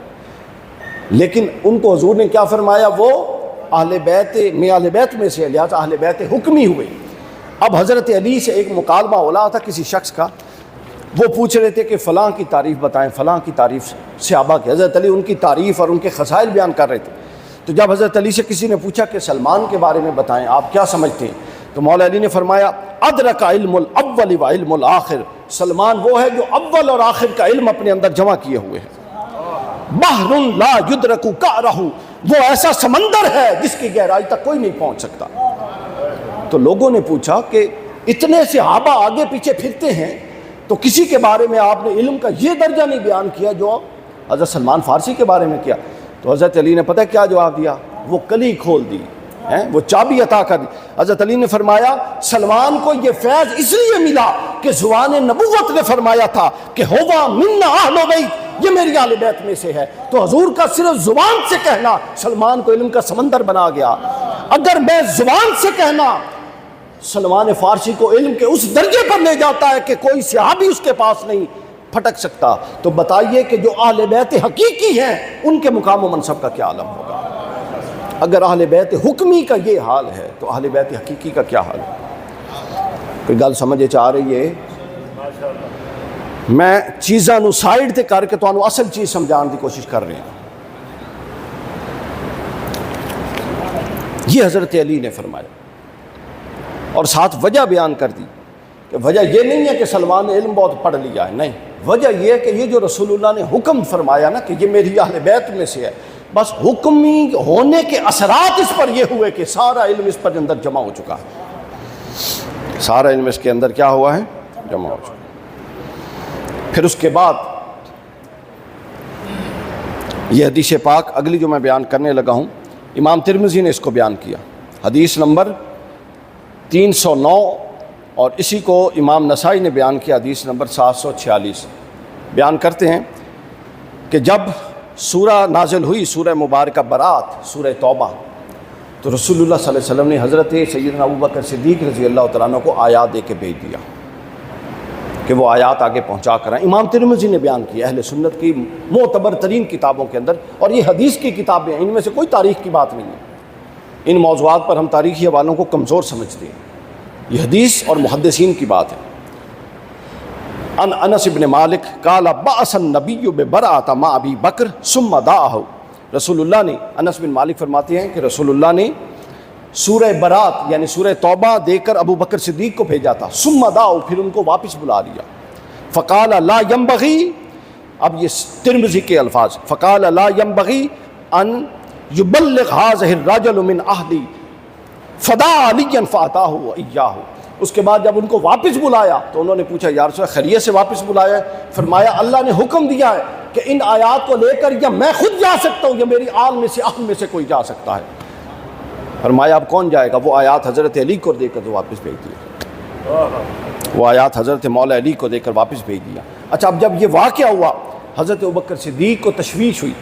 لیکن ان کو حضور نے کیا فرمایا، وہ اہل بیت میں سے، لہٰذا اہل بیت حکمی ہوئے۔ اب حضرت علی سے ایک مکالمہ ہو رہا تھا کسی شخص کا، وہ پوچھ رہے تھے کہ فلاں کی تعریف بتائیں، فلاں کی تعریف صحابہ کی۔ حضرت علی ان کی تعریف اور ان کے خصائل بیان کر رہے تھے۔ تو جب حضرت علی سے کسی نے پوچھا کہ سلمان کے بارے میں بتائیں، آپ کیا سمجھتے ہیں، تو مولا علی نے فرمایا ادرک علم الاول و علم الآخر، سلمان وہ ہے جو اول اور آخر کا علم اپنے اندر جمع کیے ہوئے ہیں۔ بحر لا یدرک قعرہ، وہ ایسا سمندر ہے جس کی گہرائی تک کوئی نہیں پہنچ سکتا۔ تو لوگوں نے پوچھا کہ اتنے صحابہ آگے پیچھے پھرتے ہیں تو کسی کے بارے میں آپ نے علم کا یہ درجہ نہیں بیان کیا جو حضرت سلمان فارسی کے بارے میں کیا۔ تو حضرت علی نے پتہ کیا جواب دیا، وہ کلی کھول دی، وہ چابی عطا کر دی۔ حضرت علی نے فرمایا سلمان کو یہ فیض اس لیے ملا کہ زبان نبوت نے فرمایا تھا کہ ہوا منا اہل بیت، یہ میری اہل بیت میں سے ہے۔ تو حضور کا صرف زبان سے کہنا سلمان کو علم کا سمندر بنا گیا۔ اگر میں زبان سے کہنا سلمان فارسی کو علم کے اس درجے پر لے جاتا ہے کہ کوئی صحابی اس کے پاس نہیں پھٹک سکتا، تو بتائیے کہ جو اہل بیت حقیقی ہیں ان کے مقام و منصب کا کیا عالم ہوگا۔ اگر اہل بیت حکمی کا یہ حال ہے تو اہل بیت حقیقی کا کیا حال ہے؟ کوئی گل سمجھے چاہ رہی ہے؟ میں چیزاں نو سائڈ تے کر کے تانوں اصل چیز سمجھان دی کوشش کر رہے ہیں۔ یہ حضرت علی نے فرمایا اور ساتھ وجہ بیان کر دی کہ وجہ یہ نہیں ہے کہ سلمان نے علم بہت پڑھ لیا ہے، نہیں، وجہ یہ ہے کہ یہ جو رسول اللہ نے حکم فرمایا نا کہ یہ میری اہل بیت میں سے ہے، بس حکمی ہونے کے اثرات اس پر یہ ہوئے کہ سارا علم اس پر اندر جمع ہو چکا ہے، سارا علم اس کے اندر کیا ہوا ہے، جمع ہو چکا۔ پھر اس کے بعد یہ حدیث پاک اگلی جو میں بیان کرنے لگا ہوں، امام ترمذی نے اس کو بیان کیا، حدیث نمبر 309، اور اسی کو امام نسائی نے بیان کیا حدیث نمبر 746۔ بیان کرتے ہیں کہ جب سورہ نازل ہوئی، سورہ مبارکہ برات، سورہ توبہ، تو رسول اللہ صلی اللہ علیہ وسلم نے حضرت سیدنا ابوبکر صدیق رضی اللہ تعالیٰ عنہ کو آیات دے کے بھیج دیا کہ وہ آیات آگے پہنچا کر آئیں۔ امام ترمذی نے بیان کیا اہل سنت کی معتبر ترین کتابوں کے اندر، اور یہ حدیث کی کتابیں ہیں، ان میں سے کوئی تاریخ کی بات نہیں ہے۔ ان موضوعات پر ہم تاریخی حوالوں کو کمزور سمجھتے ہیں، یہ حدیث اور محدثین کی بات ہے۔ ان انس بن مالک قال بعث النبی ببرأۃ مع ابی بکر ثم دعاہ، رسول اللہ نے، انس بن مالک فرماتے ہیں کہ رسول اللہ نے سورہ برات یعنی سورہ توبہ دے کر ابو بکر صدیق کو بھیجا تھا، ثم دعاہ، پھر ان کو واپس بلا لیا۔ فقال لا ينبغي، اب یہ ترمذی کے الفاظ، فقال لا ينبغي ان يبلغ هذا الرجل من اهلی فدعا علیا فاتاہ وإیاہ۔ اس کے بعد جب ان کو واپس بلایا تو انہوں نے پوچھا یا رسول اللہ خیریت سے واپس بلایا ہے؟ فرمایا اللہ نے حکم دیا ہے کہ ان آیات کو لے کر یا میں خود جا سکتا ہوں یا میری آل میں سے اہل میں سے کوئی جا سکتا ہے۔ فرمایا اب کون جائے گا؟ وہ آیات حضرت علی کو دے کر تو واپس بھیج دیا، وہ آیات حضرت مولا علی کو دے کر واپس بھیج دیا۔ اچھا، اب جب یہ واقعہ ہوا حضرت ابوبکر صدیق کو تشویش ہوئی،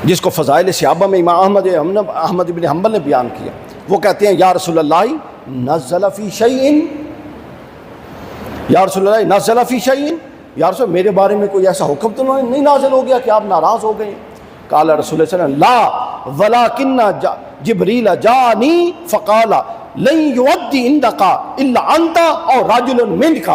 جس کو فضائل صحابہ میں امام احمد بن حنبل نے بیان کیا۔ وہ کہتے ہیں یا رسول اللہ نزل فی شیء، یا رسول اللہ نزل فی شیء، یا رسول میرے بارے میں کوئی ایسا حکم تو نہیں نازل ہو گیا کہ آپ ناراض ہو گئے؟ قال رسول اللہ صلی اللہ علیہ وسلم لا ولکن جبریل جانی فقال لن یؤدی عندک الا انت او رجل منک،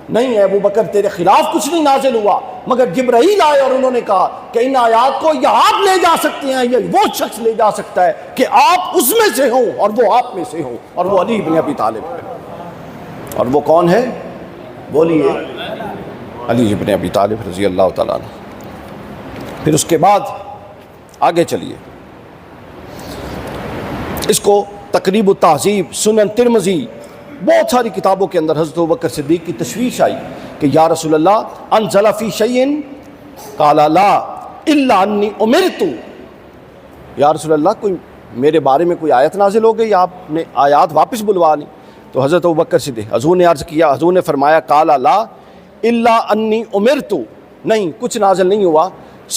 نہیں ہے ابو بکر تیرے خلاف کچھ نہیں نازل ہوا مگر جبرائیل آئے اور انہوں نے کہا کہ ان آیات کو یا آپ لے جا سکتے ہیں یا وہ شخص لے جا سکتا ہے کہ آپ اس میں سے ہوں اور وہ آپ میں سے ہوں، اور وہ علی بن ابی طالب ہے۔ اور وہ کون ہے؟ بولیے، علی بن ابی طالب رضی اللہ تعالیٰ عنہ۔ پھر اس کے بعد آگے چلیے، اس کو تقریب التہذیب، سنن ترمذی، بہت ساری کتابوں کے اندر حضرت ابوبکر صدیق کی تشویش آئی کہ یا رسول اللہ انزل فی شیء قال لا الا انی امرت، یا رسول اللہ کوئی میرے بارے میں کوئی آیت نازل ہو گئی، آپ نے آیات واپس بلوا لی؟ تو حضرت ابوبکر صدیق، حضور نے عرض کیا، حضور نے فرمایا قال لا الا انی امرت، نہیں کچھ نازل نہیں ہوا،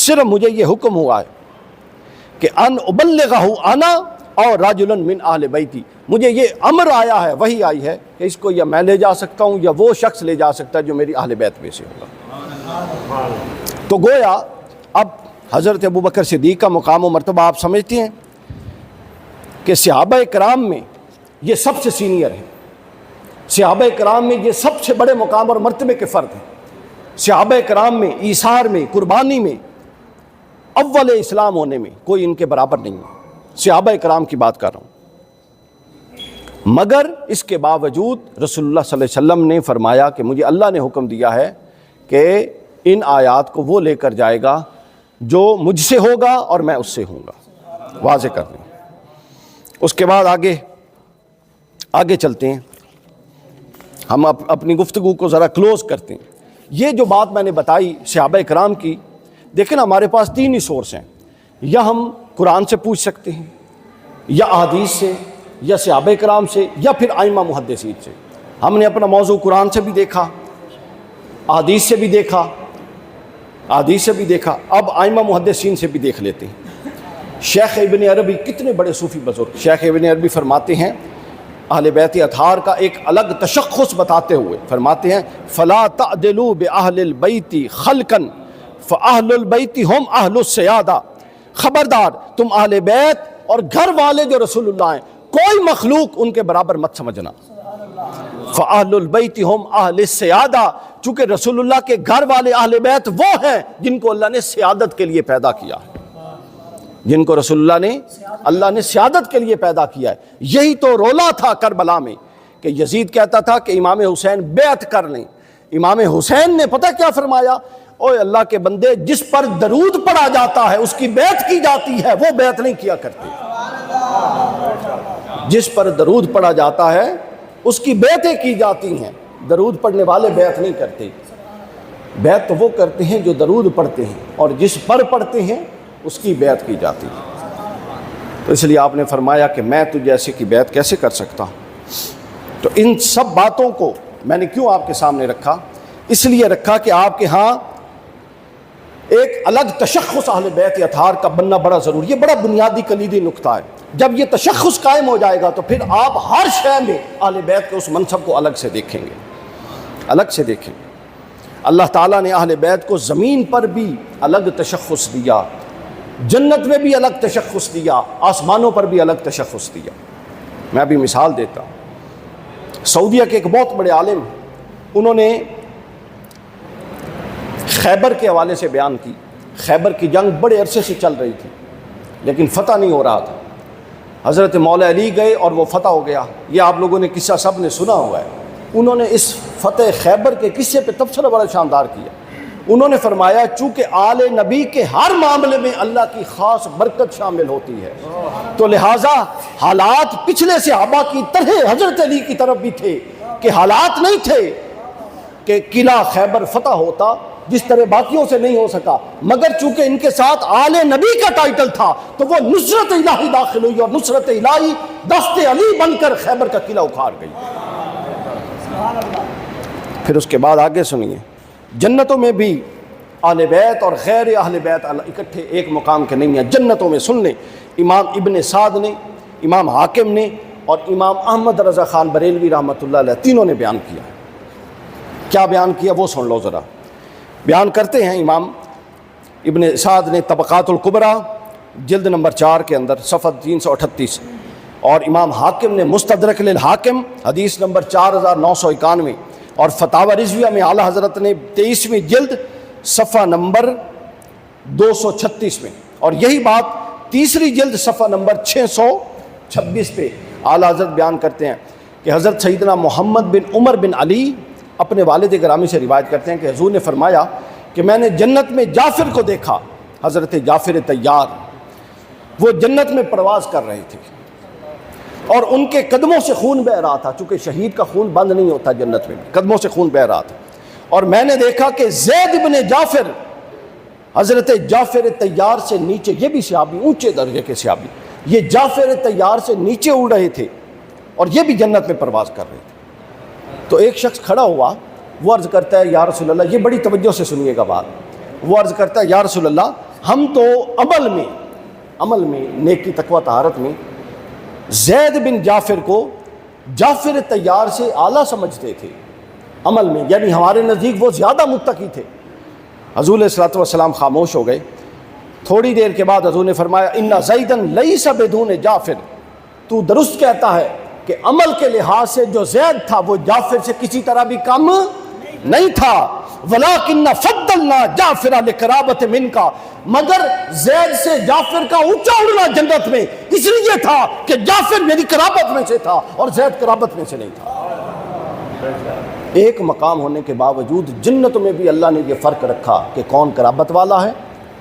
صرف مجھے یہ حکم ہوا ہے کہ ان ابلغہ انا اور رجل من اہل بیتی، مجھے یہ امر آیا ہے، وہی آئی ہے کہ اس کو یا میں لے جا سکتا ہوں یا وہ شخص لے جا سکتا ہے جو میری اہل بیت میں سے ہوگا۔ تو گویا اب حضرت ابوبکر صدیق کا مقام و مرتبہ آپ سمجھتے ہیں کہ صحابہ کرام میں یہ سب سے سینئر ہیں، صحابہ کرام میں یہ سب سے بڑے مقام اور مرتبے کے فرد ہیں، صحابہ کرام میں ایثار میں، قربانی میں، اول اسلام ہونے میں کوئی ان کے برابر نہیں ہے، صحابہ کرام کی بات کر رہا ہوں۔ مگر اس کے باوجود رسول اللہ صلی اللہ علیہ وسلم نے فرمایا کہ مجھے اللہ نے حکم دیا ہے کہ ان آیات کو وہ لے کر جائے گا جو مجھ سے ہوگا اور میں اس سے ہوں گا، واضح کر دیں۔ اس کے بعد آگے چلتے ہیں، ہم اپنی گفتگو کو ذرا کلوز کرتے ہیں۔ یہ جو بات میں نے بتائی صحابہ کرام کی، دیکھیں نا ہمارے پاس تین ہی سورس ہیں، یا ہم قرآن سے پوچھ سکتے ہیں، یا احادیث سے، یا صحابہ کرام سے، یا پھر ائمہ محدثین سے۔ ہم نے اپنا موضوع قرآن سے بھی دیکھا، احادیث سے بھی دیکھا، اب ائمہ محدثین سے بھی دیکھ لیتے ہیں۔ شیخ ابن عربی کتنے بڑے صوفی بزرگ، شیخ ابن عربی فرماتے ہیں اہل بیت اطہار کا ایک الگ تشخص بتاتے ہوئے فرماتے ہیں فلا تعدلوا باہل البیت خلقا فاہل البیت ہم اہل السیادہ، خبردار تم اہل بیت اور گھر والے جو رسول اللہ ہیں کوئی مخلوق ان کے برابر مت سمجھنا۔ فاہل البیت ہم اہل السیادہ، چونکہ رسول اللہ کے گھر والے اہل بیت وہ ہیں جن کو اللہ نے سیادت کے لیے پیدا کیا ہے، جن کو رسول اللہ نے سیادت کے لیے پیدا کیا ہے۔ یہی تو رولا تھا کربلا میں کہ یزید کہتا تھا کہ امام حسین بیعت کر لیں، امام حسین نے پتہ کیا فرمایا، اوے اللہ کے بندے جس پر درود پڑھا جاتا ہے اس کی بیعت کی جاتی ہے، وہ بیعت نہیں کیا کرتے۔ جس پر درود پڑھا جاتا ہے اس کی بیعتیں کی جاتی ہیں، درود پڑھنے والے بیعت نہیں کرتے۔ بیعت تو وہ کرتے ہیں جو درود پڑھتے ہیں، اور جس پر پڑھتے ہیں اس کی بیعت کی جاتی ہے۔ تو اس لیے آپ نے فرمایا کہ میں تجھ جیسے کی بیعت کیسے کر سکتا ہوں۔ تو ان سب باتوں کو میں نے کیوں آپ کے سامنے رکھا؟ اس لیے رکھا کہ آپ کے ہاں ایک الگ تشخص اہل بیت اطہار کا بننا بڑا ضروری ہے، بڑا بنیادی کلیدی نقطہ ہے۔ جب یہ تشخص قائم ہو جائے گا تو پھر آپ ہر شے میں اہل بیت کے اس منصب کو الگ سے دیکھیں گے۔ اللہ تعالیٰ نے اہل بیت کو زمین پر بھی الگ تشخص دیا، جنت میں بھی الگ تشخص دیا، آسمانوں پر بھی الگ تشخص دیا۔ میں ابھی مثال دیتا ہوں، سعودیہ کے ایک بہت بڑے عالم، انہوں نے خیبر کے حوالے سے بیان کی۔ خیبر کی جنگ بڑے عرصے سے چل رہی تھی لیکن فتح نہیں ہو رہا تھا۔ حضرت مولا علی گئے اور وہ فتح ہو گیا۔ یہ آپ لوگوں نے قصہ سب نے سنا ہوا ہے۔ انہوں نے اس فتح خیبر کے قصے پہ تبصرہ بڑا شاندار کیا۔ انہوں نے فرمایا چونکہ آل نبی کے ہر معاملے میں اللہ کی خاص برکت شامل ہوتی ہے، تو لہٰذا حالات پچھلے صحابہ کی طرح حضرت علی کی طرف بھی تھے کہ حالات نہیں تھے کہ قلعہ خیبر فتح ہوتا، جس طرح باقیوں سے نہیں ہو سکا، مگر چونکہ ان کے ساتھ آل نبی کا ٹائٹل تھا تو وہ نصرت الہی داخل ہوئی، اور نصرت الہی دست علی بن کر خیبر کا قلعہ اکھاڑ گئی۔ پھر اس کے بعد آگے سنیے، جنتوں میں بھی اہل بیت اور غیر اہل بیت اکٹھے ایک مقام کے نہیں ہیں۔ جنتوں میں سن لیں، امام ابن سعد نے، امام حاکم نے اور امام احمد رضا خان بریلوی رحمۃ اللہ علیہ تینوں نے بیان کیا۔ کیا بیان کیا وہ سن لو ذرا۔ بیان کرتے ہیں امام ابن سعد نے طبقات الکبریٰ جلد نمبر 4 کے اندر صفحہ 338، اور امام حاکم نے مستدرک للحاکم حدیث نمبر 4991، اور فتاوی رضویہ میں اعلیٰ حضرت نے 23ویں جلد صفحہ نمبر 236 میں، اور یہی بات تیسری جلد صفحہ نمبر 626 پہ اعلیٰ حضرت بیان کرتے ہیں کہ حضرت سیدنا محمد بن عمر بن علی اپنے والد گرامی سے روایت کرتے ہیں کہ حضور نے فرمایا کہ میں نے جنت میں جعفر کو دیکھا، حضرت جعفر طیار، وہ جنت میں پرواز کر رہے تھے اور ان کے قدموں سے خون بہہ رہا تھا، چونکہ شہید کا خون بند نہیں ہوتا جنت میں، قدموں سے خون بہہ رہا تھا۔ اور میں نے دیکھا کہ زید بن جعفر، حضرت جعفر طیار سے نیچے، یہ بھی صحابی اونچے درجے کے صحابی، یہ جعفر طیار سے نیچے اڑ رہے تھے اور یہ بھی جنت میں پرواز کر رہے تھے۔ تو ایک شخص کھڑا ہوا، وہ عرض کرتا ہے یا رسول اللہ، یہ بڑی توجہ سے سنیے گا بات، وہ عرض کرتا ہے یا رسول اللہ، ہم تو عمل میں نیکی تقوی طہارت میں زید بن جعفر کو جعفر طیار سے اعلیٰ سمجھتے تھے عمل میں، یعنی ہمارے نزدیک وہ زیادہ متقی تھے، حضور علیہ الصلوۃ والسلام خاموش ہو گئے. تھوڑی دیر کے بعد حضور نے فرمایا ان زیدن لیس بدون جعفر، تو درست کہتا ہے کہ عمل کے لحاظ سے جو زید تھا وہ جعفر سے کسی طرح بھی کم نہیں تھا. ولیکن فضلنا جعفر لقرابۃ منک، مگر زید سے جعفر کا اونچا اڑنا جنت میں اس لیے تھا کہ جعفر میری قرابت میں سے تھا اور زید قرابت میں سے نہیں تھا. ایک مقام ہونے کے باوجود جنت میں بھی اللہ نے یہ فرق رکھا کہ کون قرابت والا ہے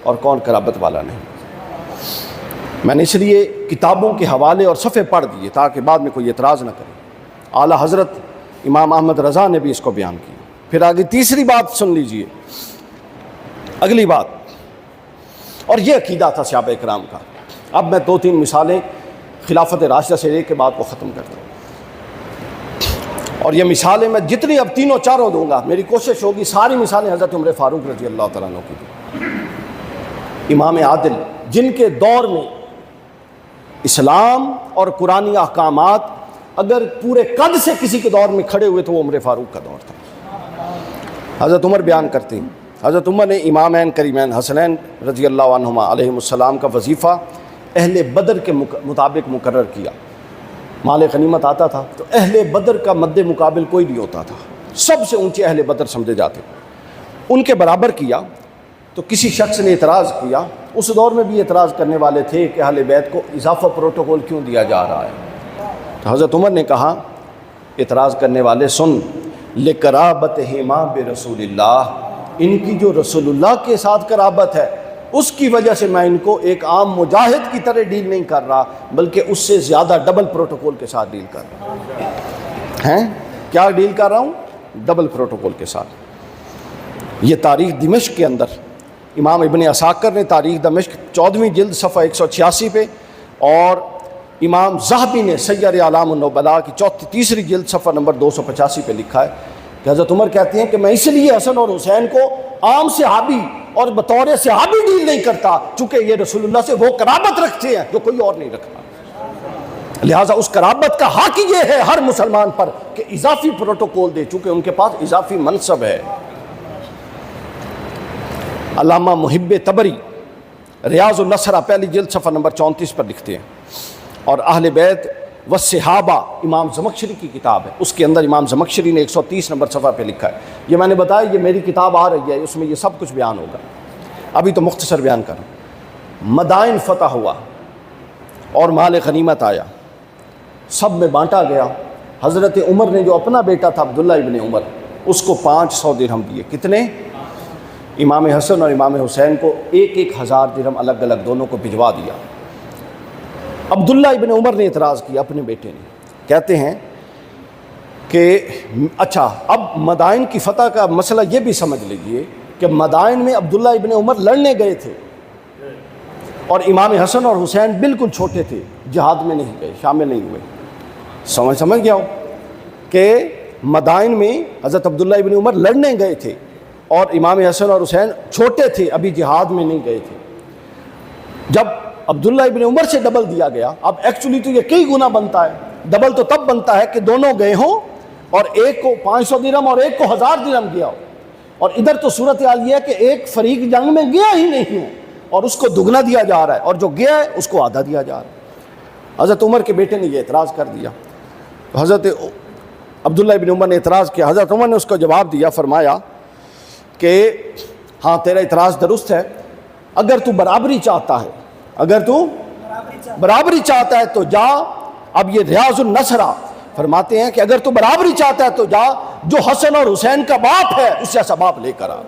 اور کون قرابت والا نہیں. میں نے اس لیے کتابوں کے حوالے اور صفحے پڑھ دیے تاکہ بعد میں کوئی اعتراض نہ کرے. اعلیٰ حضرت امام احمد رضا نے بھی اس کو بیان کیا. پھر آگے تیسری بات سن لیجئے، اگلی بات، اور یہ عقیدہ تھا صحابہ کرام کا. اب میں 2-3 مثالیں خلافت راشدہ سے لے کے بات کو ختم کرتا ہوں. اور یہ مثالیں میں جتنی اب تینوں چاروں دوں گا، میری کوشش ہوگی ساری مثالیں حضرت عمر فاروق رضی اللہ تعالیٰ عنہ کی دوں. امام عادل جن کے دور میں اسلام اور قرآنی احکامات اگر پورے قد سے کسی کے دور میں کھڑے ہوئے تو وہ عمر فاروق کا دور تھا. حضرت عمر بیان کرتے ہیں، حضرت عمر نے امامین کریمین حسنین رضی اللہ عنہما علیہم السلام کا وظیفہ اہل بدر کے مطابق مقرر کیا. مال غنیمت آتا تھا تو اہل بدر کا مد مقابل کوئی نہیں ہوتا تھا، سب سے اونچے اہل بدر سمجھے جاتے. ان کے برابر کیا تو کسی شخص نے اعتراض کیا. اس دور میں بھی اعتراض کرنے والے تھے کہ اہل بیت کو اضافہ پروٹوکول کیوں دیا جا رہا ہے. تو حضرت عمر نے کہا اعتراض کرنے والے سن، لقرابتہما برسول اللہ، ان کی جو رسول اللہ کے ساتھ قرابت ہے اس کی وجہ سے میں ان کو ایک عام مجاہد کی طرح ڈیل نہیں کر رہا بلکہ اس سے زیادہ ڈبل پروٹوکول کے ساتھ ڈیل کر رہا ہوں. ہیں کیا ڈیل کر رہا ہوں؟ ڈبل پروٹوکول کے ساتھ. یہ تاریخ دمشق کے اندر امام ابن عساکر نے تاریخ دمشق 14ویں جلد صفحہ 186 پہ، اور امام ذہبی نے سیر اعلام النبلاء کی 3 جلد صفحہ نمبر 285 پہ لکھا ہے کہ حضرت عمر کہتے ہیں کہ میں اس لیے حسن اور حسین کو عام صحابی اور بطور صحابی ڈیل نہیں کرتا چونکہ یہ رسول اللہ سے وہ قرابت رکھتے ہیں جو کوئی اور نہیں رکھتا. لہٰذا اس قرابت کا حق یہ ہے ہر مسلمان پر کہ اضافی پروٹوکول دے چونکہ ان کے پاس اضافی منصب ہے. علامہ محب طبری ریاض النصرہ 1 جلد صفحہ نمبر 34 پر لکھتے ہیں، اور اہل بیت والصحابہ امام زمخشری کی کتاب ہے، اس کے اندر امام زمخشری نے 130 نمبر صفحہ پہ لکھا ہے. یہ میں نے بتایا یہ میری کتاب آ رہی ہے، اس میں یہ سب کچھ بیان ہوگا، ابھی تو مختصر بیان کروں. مدائن فتح ہوا اور مال غنیمت آیا، سب میں بانٹا گیا. حضرت عمر نے جو اپنا بیٹا تھا عبداللہ ابن عمر اس کو 500 درہم دیے. کتنے؟ امام حسن اور امام حسین کو 1000 درہم الگ الگ دونوں کو بھجوا دیا. عبداللہ ابن عمر نے اعتراض کیا اپنے بیٹے نے، کہتے ہیں کہ اچھا اب مدائن کی فتح کا مسئلہ یہ بھی سمجھ لیجئے کہ مدائن میں عبداللہ ابن عمر لڑنے گئے تھے اور امام حسن اور حسین بالکل چھوٹے تھے، جہاد میں نہیں گئے، شامل نہیں ہوئے. سمجھ گیا ہو کہ مدائن میں حضرت عبداللہ ابن عمر لڑنے گئے تھے اور امام حسن اور حسین چھوٹے تھے، ابھی جہاد میں نہیں گئے تھے. جب عبداللہ ابن عمر سے ڈبل دیا گیا، اب ایکچولی تو یہ کئی گنا بنتا ہے، ڈبل تو تب بنتا ہے کہ دونوں گئے ہوں اور ایک کو 500 درہم اور ایک کو 1000 درہم گیا ہو، اور ادھر تو صورتحال یہ ہے کہ ایک فریق جنگ میں گیا ہی نہیں ہے اور اس کو دگنا دیا جا رہا ہے اور جو گیا ہے اس کو آدھا دیا جا رہا ہے. حضرت عمر کے بیٹے نے یہ اعتراض کر دیا. حضرت عبداللہ ابن عمر نے اعتراض کیا، حضرت عمر نے اس کو جواب دیا، فرمایا کہ ہاں تیرا اعتراض درست ہے، اگر تو برابری چاہتا ہے، اگر تو برابری چاہتا ہے تو جا. اب یہ ریاض النصرہ فرماتے ہیں کہ اگر تو برابری چاہتا ہے تو جا، جو حسن اور حسین کا باپ ہے اس جیسا باپ لے کر آ.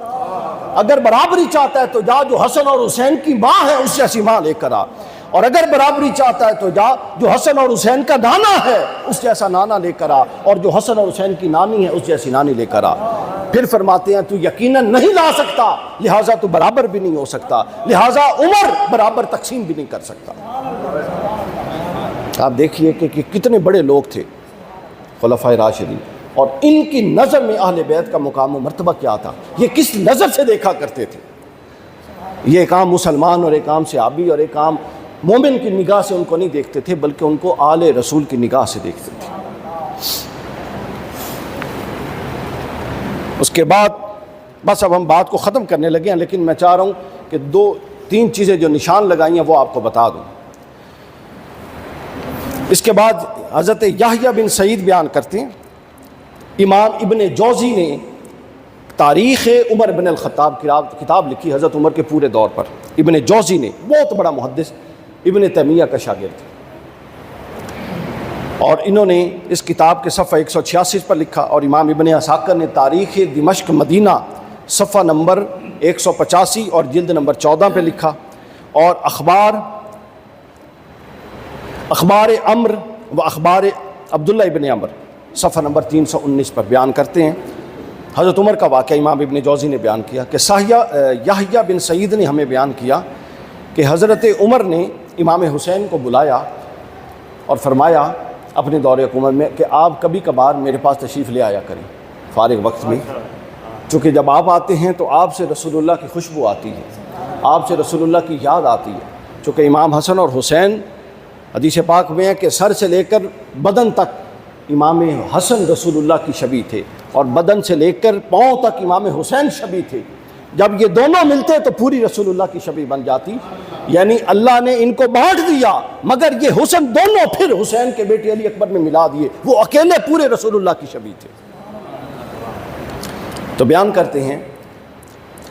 اگر برابری چاہتا ہے تو جا، جو حسن اور حسین کی ماں ہے اس جیسی ماں لے کر آ. اور اگر برابری چاہتا ہے تو جا، جو حسن اور حسین کا نانا ہے اس جیسا نانا لے کر آ، اور جو حسن اور حسین کی نانی ہے اس جیسی نانی لے کر آ. پھر فرماتے ہیں تو یقیناً نہیں لا سکتا، لہٰذا تو برابر بھی نہیں ہو سکتا، لہٰذا عمر برابر تقسیم بھی نہیں کر سکتا. آپ دیکھیے کہ کتنے بڑے لوگ تھے خلفائے راشدین، اور ان کی نظر میں اہل بیت کا مقام و مرتبہ کیا تھا، یہ کس نظر سے دیکھا کرتے تھے. یہ ایک عام مسلمان اور ایک عام صحابی اور ایک عام مومن کی نگاہ سے ان کو نہیں دیکھتے تھے بلکہ ان کو آل رسول کی نگاہ سے دیکھتے تھے. اس کے بعد بس اب ہم بات کو ختم کرنے لگے ہیں، لیکن میں چاہ رہا ہوں کہ 2-3 چیزیں جو نشان لگائی ہیں وہ آپ کو بتا دوں۔ اس کے بعد حضرت یحییٰ بن سعید بیان کرتے ہیں، امام ابن جوزی نے تاریخ عمر بن الخطاب کتاب لکھی حضرت عمر کے پورے دور پر۔ ابن جوزی نے، بہت بڑا محدث، ابن تیمیہ کا شاگرد، اور انہوں نے اس کتاب کے صفحہ 186 پر لکھا، اور امام ابن عساکر نے تاریخ دمشق مدینہ صفحہ نمبر 185 اور جلد نمبر 14 پہ لکھا، اور اخبار عمر و اخبار عبداللہ ابن عمر صفحہ نمبر 319 پر بیان کرتے ہیں حضرت عمر کا واقعہ۔ امام ابن جوزی نے بیان کیا کہ یحییٰ بن سعید نے ہمیں بیان کیا کہ حضرت عمر نے امام حسین کو بلایا اور فرمایا اپنے دور حکومت میں کہ آپ کبھی کبھار میرے پاس تشریف لے آیا کریں فارغ وقت میں، چونکہ جب آپ آتے ہیں تو آپ سے رسول اللہ کی خوشبو آتی ہے، آپ سے رسول اللہ کی یاد آتی ہے، چونکہ امام حسن اور حسین حدیث پاک میں ہے کہ سر سے لے کر بدن تک امام حسن رسول اللہ کی شبیہ تھے، اور بدن سے لے کر پاؤں تک امام حسین شبیہ تھے۔ جب یہ دونوں ملتے تو پوری رسول اللہ کی شبیہ بن جاتی، یعنی اللہ نے ان کو بانٹ دیا، مگر یہ حسن دونوں پھر حسین کے بیٹے علی اکبر میں ملا دیے، وہ اکیلے پورے رسول اللہ کی شبیہ تھے۔ تو بیان کرتے ہیں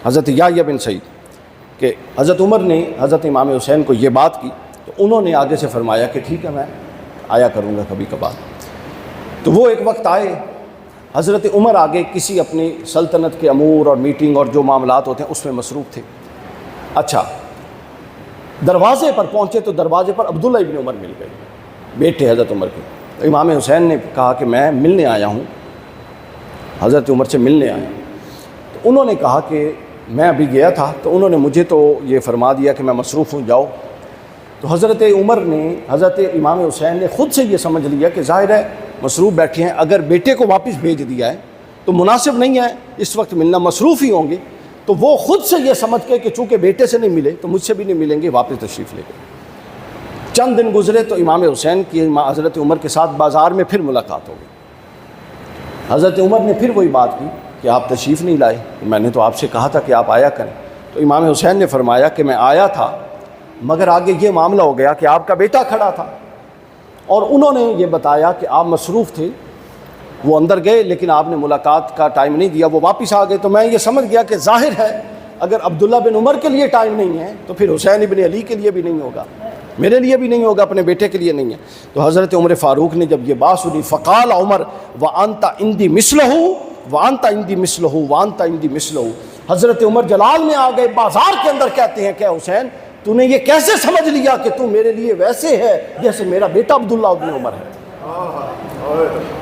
حضرت یحییٰ بن سعید کہ حضرت عمر نے حضرت امام حسین کو یہ بات کی، تو انہوں نے آگے سے فرمایا کہ ٹھیک ہے میں آیا کروں گا کبھی کبھار۔ تو وہ ایک وقت آئے، حضرت عمر آگے کسی اپنی سلطنت کے امور اور میٹنگ اور جو معاملات ہوتے ہیں اس میں مصروف تھے۔ اچھا، دروازے پر پہنچے تو دروازے پر عبداللہ ابن عمر مل گئے، بیٹے حضرت عمر کے۔ تو امام حسین نے کہا کہ میں ملنے آیا ہوں، حضرت عمر سے ملنے آیا ہوں۔ تو انہوں نے کہا کہ میں ابھی گیا تھا تو انہوں نے مجھے تو یہ فرما دیا کہ میں مصروف ہوں، جاؤ۔ تو حضرت عمر نے، حضرت امام حسین نے خود سے یہ سمجھ لیا کہ ظاہر ہے مصروف بیٹھے ہیں، اگر بیٹے کو واپس بھیج دیا ہے تو مناسب نہیں ہے اس وقت ملنا، مصروف ہی ہوں گے، تو وہ خود سے یہ سمجھ کے کہ چونکہ بیٹے سے نہیں ملے تو مجھ سے بھی نہیں ملیں گے، واپس تشریف لے گئے۔ چند دن گزرے تو امام حسین کی حضرت عمر کے ساتھ بازار میں پھر ملاقات ہو گئی۔ حضرت عمر نے پھر وہی بات کی کہ آپ تشریف نہیں لائے، میں نے تو آپ سے کہا تھا کہ آپ آیا کریں۔ تو امام حسین نے فرمایا کہ میں آیا تھا، مگر آگے یہ معاملہ ہو گیا کہ آپ کا بیٹا کھڑا تھا، اور انہوں نے یہ بتایا کہ آپ مصروف تھے، وہ اندر گئے لیکن آپ نے ملاقات کا ٹائم نہیں دیا، وہ واپس آ گئے۔ تو میں یہ سمجھ گیا کہ ظاہر ہے اگر عبداللہ بن عمر کے لیے ٹائم نہیں ہے تو پھر حسین ابن علی کے لیے بھی نہیں ہوگا، میرے لیے بھی نہیں ہوگا، اپنے بیٹے کے لیے نہیں ہے۔ تو حضرت عمر فاروق نے جب یہ بات سنی، فقال عمر وانت عندی مثلہ وانت عندی مثلہ وانت عندی مثلہ، حضرت عمر جلال میں آ گئے، بازار کے اندر کہتے ہیں کہ حسین تو نے یہ کیسے سمجھ لیا کہ تو میرے لیے ویسے ہے جیسے میرا بیٹا عبداللہ بن عمر ہے؟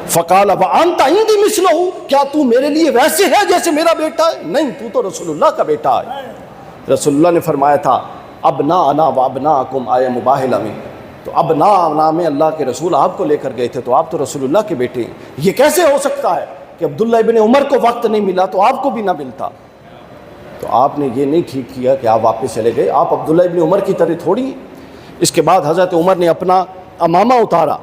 فقال وانت عندی مثلہ، کیا تو میرے لیے ویسے ہے جیسے میرا بیٹا ہے؟ نہیں، تو تو رسول اللہ کا بیٹا ہے۔ رسول اللہ نے فرمایا تھا ابناءنا وابناءکم، آیہ مباہلہ میں، تو ابناءنا میں اللہ کے رسول آپ کو لے کر گئے تھے، تو آپ تو رسول اللہ کے بیٹے ہیں۔ یہ کیسے ہو سکتا ہے کہ عبداللہ ابن عمر کو وقت نہیں ملا تو آپ کو بھی نہ ملتا؟ تو آپ نے یہ نہیں ٹھیک کیا کہ آپ واپس چلے گئے، آپ عبداللہ ابن عمر کی طرح تھوڑی ہیں۔ اس کے بعد حضرت عمر نے اپنا امامہ اتارا،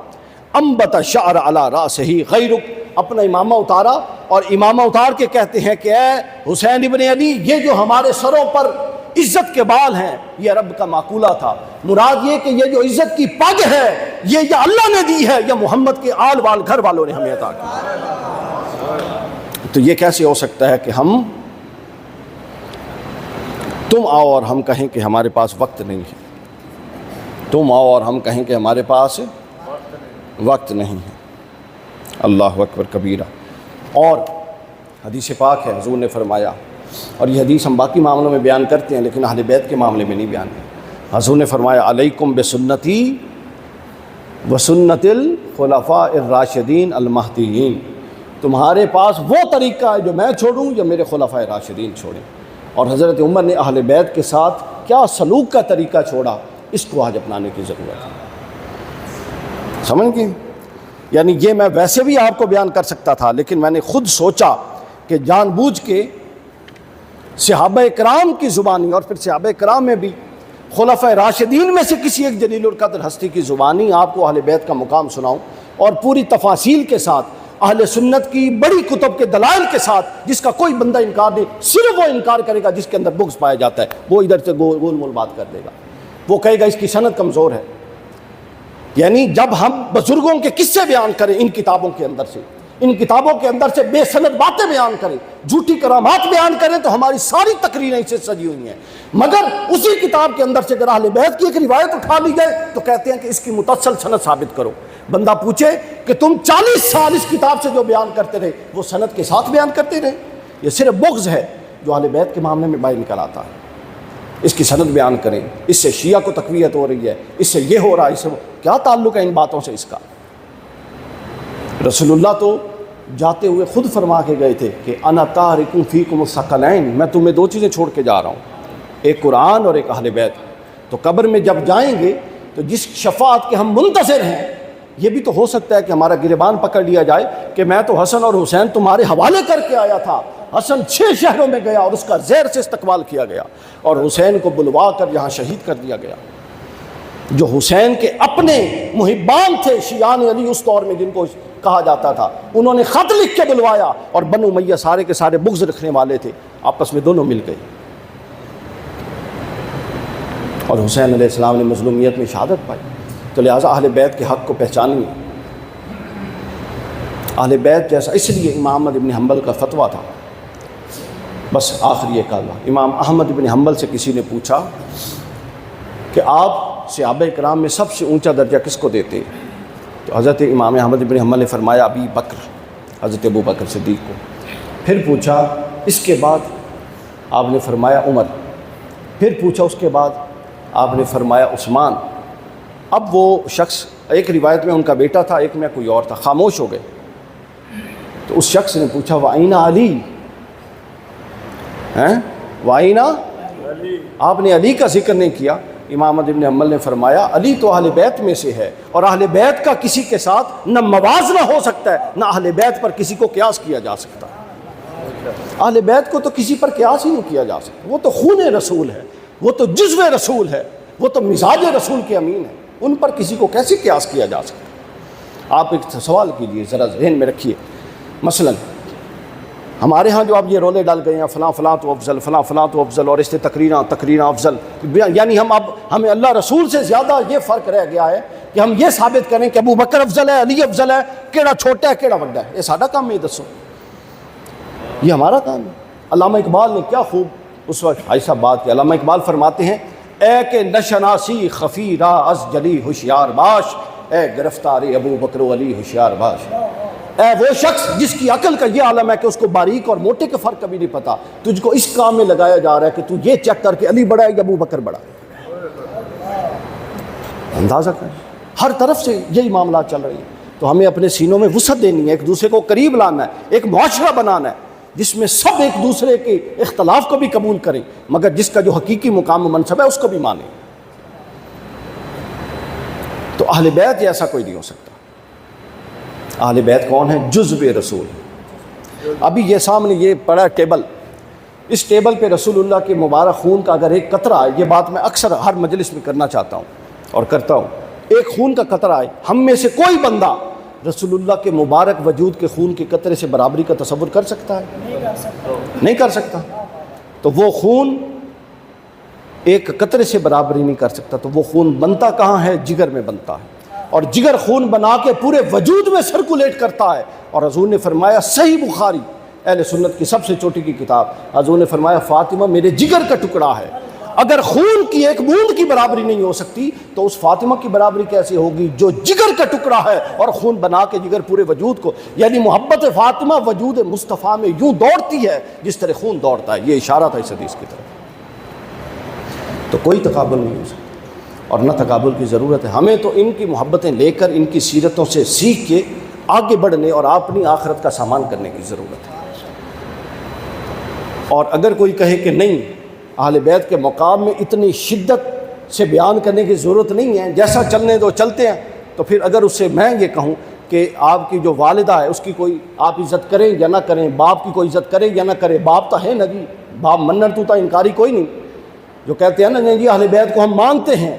انبت شعر علی راسہ غیرک، اپنا امامہ اتارا، اور امامہ اتار کے کہتے ہیں کہ اے حسین ابن علی، یہ جو ہمارے سروں پر عزت کے بال ہیں یہ رب کا معقولہ تھا، مراد یہ کہ یہ جو عزت کی پگ ہے یہ یا اللہ نے دی ہے یا محمد کے آل وال گھر والوں نے ہمیں عطا کی۔ تو یہ کیسے ہو سکتا ہے کہ تم آؤ اور ہم کہیں کہ ہمارے پاس وقت نہیں ہے، تم آؤ اور ہم کہیں کہ ہمارے پاس وقت نہیں ہے۔ اللہ اکبر کبیرہ۔ اور حدیث پاک ہے، حضور نے فرمایا، اور یہ حدیث ہم باقی معاملوں میں بیان کرتے ہیں لیکن اہل بیت کے معاملے میں نہیں بیان کرتے۔ حضور نے فرمایا علیکم بسنتی وسنت الخلفاء الراشدین المہدیین، تمہارے پاس وہ طریقہ ہے جو میں چھوڑوں یا میرے خلفاء راشدین چھوڑیں۔ اور حضرت عمر نے اہل بیت کے ساتھ کیا سلوک کا طریقہ چھوڑا، اس کو آج اپنانے کی ضرورت ہے، سمجھ گئے؟ یعنی یہ میں ویسے بھی آپ کو بیان کر سکتا تھا لیکن میں نے خود سوچا کہ جان بوجھ کے صحابہ کرام کی زبانی، اور پھر صحابہ کرام میں بھی خلفاء راشدین میں سے کسی ایک جلیل القدر ہستی کی زبانی آپ کو اہل بیت کا مقام سناؤں، اور پوری تفاصیل کے ساتھ اہل سنت کی بڑی کتب کے دلائل کے ساتھ جس کا کوئی بندہ انکار نہیں، صرف وہ انکار کرے گا جس کے اندر بغض پایا جاتا ہے، وہ ادھر سے گول مول بات کر دے گا، وہ کہے گا اس کی سند کمزور ہے۔ یعنی جب ہم بزرگوں کے قصے بیان کریں ان کتابوں کے اندر سے، ان کتابوں کے اندر سے بے سند باتیں بیان کریں، جھوٹی کرامات بیان کریں، تو ہماری ساری تقریریں اس سے سجی ہوئی ہیں، مگر اسی کتاب کے اندر سے اگر اہل بیت کی ایک روایت اٹھا لی جائے تو کہتے ہیں کہ اس کی متصل سند ثابت کرو۔ بندہ پوچھے کہ تم 40 سال اس کتاب سے جو بیان کرتے رہے وہ سند کے ساتھ بیان کرتے رہے؟ یہ صرف بغض ہے جو اہل بیت کے معاملے میں باہر نکل آتا ہے۔ اس کی سند بیان کریں، اس سے شیعہ کو تقویت ہو رہی ہے، اس سے یہ ہو رہا ہے، اس سے کیا تعلق ہے ان باتوں سے اس کا؟ رسول اللہ تو جاتے ہوئے خود فرما کے گئے تھے کہ انا تارک فیکم الثقلین، میں تمہیں دو چیزیں چھوڑ کے جا رہا ہوں، ایک قرآن اور ایک اہل بیت۔ تو قبر میں جب جائیں گے تو جس شفاعت کے ہم منتظر ہیں، یہ بھی تو ہو سکتا ہے کہ ہمارا گریبان پکڑ لیا جائے کہ میں تو حسن اور حسین تمہارے حوالے کر کے آیا تھا، حسن 6 شہروں میں گیا اور اس کا زیر سے استقبال کیا گیا، اور حسین کو بلوا کر یہاں شہید کر دیا گیا۔ جو حسین کے اپنے محبان تھے، شیعان علی اس دور میں جن کو کہا جاتا تھا، انہوں نے خط لکھ کے بلوایا، اور بنو امیہ سارے کے سارے بغض رکھنے والے تھے، آپس میں دونوں مل گئے، اور حسین علیہ السلام نے مظلومیت میں شہادت پائی۔ تو لہٰذا اہل بیت کے حق کو پہچانیے۔ اہل بیت جیسا، اس لیے امام احمد بن حنبل کا فتویٰ تھا، بس آخری ایک کلمہ، امام احمد بن حنبل سے کسی نے پوچھا کہ آپ صحابہ کرام میں سب سے اونچا درجہ کس کو دیتے؟ تو حضرت امام احمد بن حنبل نے فرمایا ابی بکر، حضرت ابو بکر صدیق کو۔ پھر پوچھا اس کے بعد، آپ نے فرمایا عمر۔ پھر پوچھا اس کے بعد، آپ نے فرمایا عثمان۔ اب وہ شخص، ایک روایت میں ان کا بیٹا تھا، ایک میں کوئی اور تھا، خاموش ہو گئے۔ تو اس شخص نے پوچھا وَأَيْنَ علی، وَأَيْنَ علی، آپ نے علی کا ذکر نہیں کیا۔ امام احمد بن حنبل نے فرمایا علی تو اہل بیت میں سے ہے، اور اہل بیت کا کسی کے ساتھ نہ موازنہ ہو سکتا ہے، نہ اہل بیت پر کسی کو قیاس کیا جا سکتا۔ اہل بیت کو تو کسی پر قیاس ہی نہیں کیا جا سکتا، وہ تو خون رسول ہے، وہ تو جزو رسول ہے، وہ تو مزاج رسول کے امین ہے، ان پر کسی کو کیسے قیاس کیا جا سکتا؟ آپ ایک سوال کیجئے، ذرا ذہن میں رکھیے، مثلا ہمارے ہاں جو اب یہ رولے ڈال گئے ہیں فلاں فلاں تو افضل، فلاں فلاں تو افضل، اور اس سے تقریراں افضل، یعنی ہمیں اللہ رسول سے زیادہ یہ فرق رہ گیا ہے کہ ہم یہ ثابت کریں کہ ابو بکر افضل ہے، علی افضل ہے، کیڑا چھوٹا ہے کیڑا بڑا ہے۔ یہ سادہ کام ہے، دسو یہ ہمارا کام ہے؟ علامہ اقبال نے کیا خوب اس وقت ایسا بات کی، علامہ اقبال فرماتے ہیں اے کہ نشناسی خفی را از جلی ہوشیار باش، اے گرفتار ابو بکر و علی ہوشیار باش۔ اے وہ شخص جس کی عقل کا یہ عالم ہے کہ اس کو باریک اور موٹے کے فرق کبھی نہیں پتا، تجھ کو اس کام میں لگایا جا رہا ہے کہ تو یہ چیک کر کے علی بڑا ہے یا ابو بکر بڑا ہے۔ اندازہ کریں، ہر طرف سے یہی معاملات چل رہی ہیں۔ تو ہمیں اپنے سینوں میں وسعت دینی ہے، ایک دوسرے کو قریب لانا ہے، ایک معاشرہ بنانا ہے جس میں سب ایک دوسرے کے اختلاف کو بھی قبول کریں، مگر جس کا جو حقیقی مقام و منصب ہے اس کو بھی مانیں۔ تو اہل بیت جیسا کوئی نہیں ہو سکتا۔ اہل بیت کون ہے؟ جزو رسول۔ ابھی یہ سامنے یہ پڑا ٹیبل، اس ٹیبل پہ رسول اللہ کے مبارک خون کا اگر ایک قطرہ آئے، یہ بات میں اکثر ہر مجلس میں کرنا چاہتا ہوں اور کرتا ہوں، ایک خون کا قطرہ آئے، ہم میں سے کوئی بندہ رسول اللہ کے مبارک وجود کے خون کے قطرے سے برابری کا تصور کر سکتا ہے؟ نہیں کر سکتا۔ تو وہ خون ایک قطرے سے برابری نہیں کر سکتا، تو وہ خون بنتا کہاں ہے؟ جگر میں بنتا ہے، اور جگر خون بنا کے پورے وجود میں سرکولیٹ کرتا ہے۔ اور حضور نے فرمایا، صحیح بخاری اہل سنت کی سب سے چھوٹی کی کتاب، حضور نے فرمایا فاطمہ میرے جگر کا ٹکڑا ہے، اگر خون کی ایک بوند کی برابری نہیں ہو سکتی تو اس فاطمہ کی برابری کیسے ہوگی جو جگر کا ٹکڑا ہے اور خون بنا کے جگر پورے وجود کو، یعنی محبت فاطمہ وجود مصطفیٰ میں یوں دوڑتی ہے جس طرح خون دوڑتا ہے۔ یہ اشارہ تھا اس حدیث کی طرف۔ تو کوئی تقابل نہیں ہو سکتا، اور نہ تقابل کی ضرورت ہے۔ ہمیں تو ان کی محبتیں لے کر ان کی سیرتوں سے سیکھ کے آگے بڑھنے اور اپنی آخرت کا سامان کرنے کی ضرورت ہے۔ اور اگر کوئی کہے کہ نہیں، اہل بیت کے مقام میں اتنی شدت سے بیان کرنے کی ضرورت نہیں ہے، جیسا چلنے دو چلتے ہیں، تو پھر اگر اس سے میں یہ کہوں کہ آپ کی جو والدہ ہے اس کی کوئی آپ عزت کریں یا نہ کریں، باپ کی کوئی عزت کریں یا نہ کریں، باپ تو ہے نا جی، باپ منر تو انکاری کوئی نہیں، جو کہتے ہیں نا نہیں جی اہل بیت کو ہم مانتے ہیں،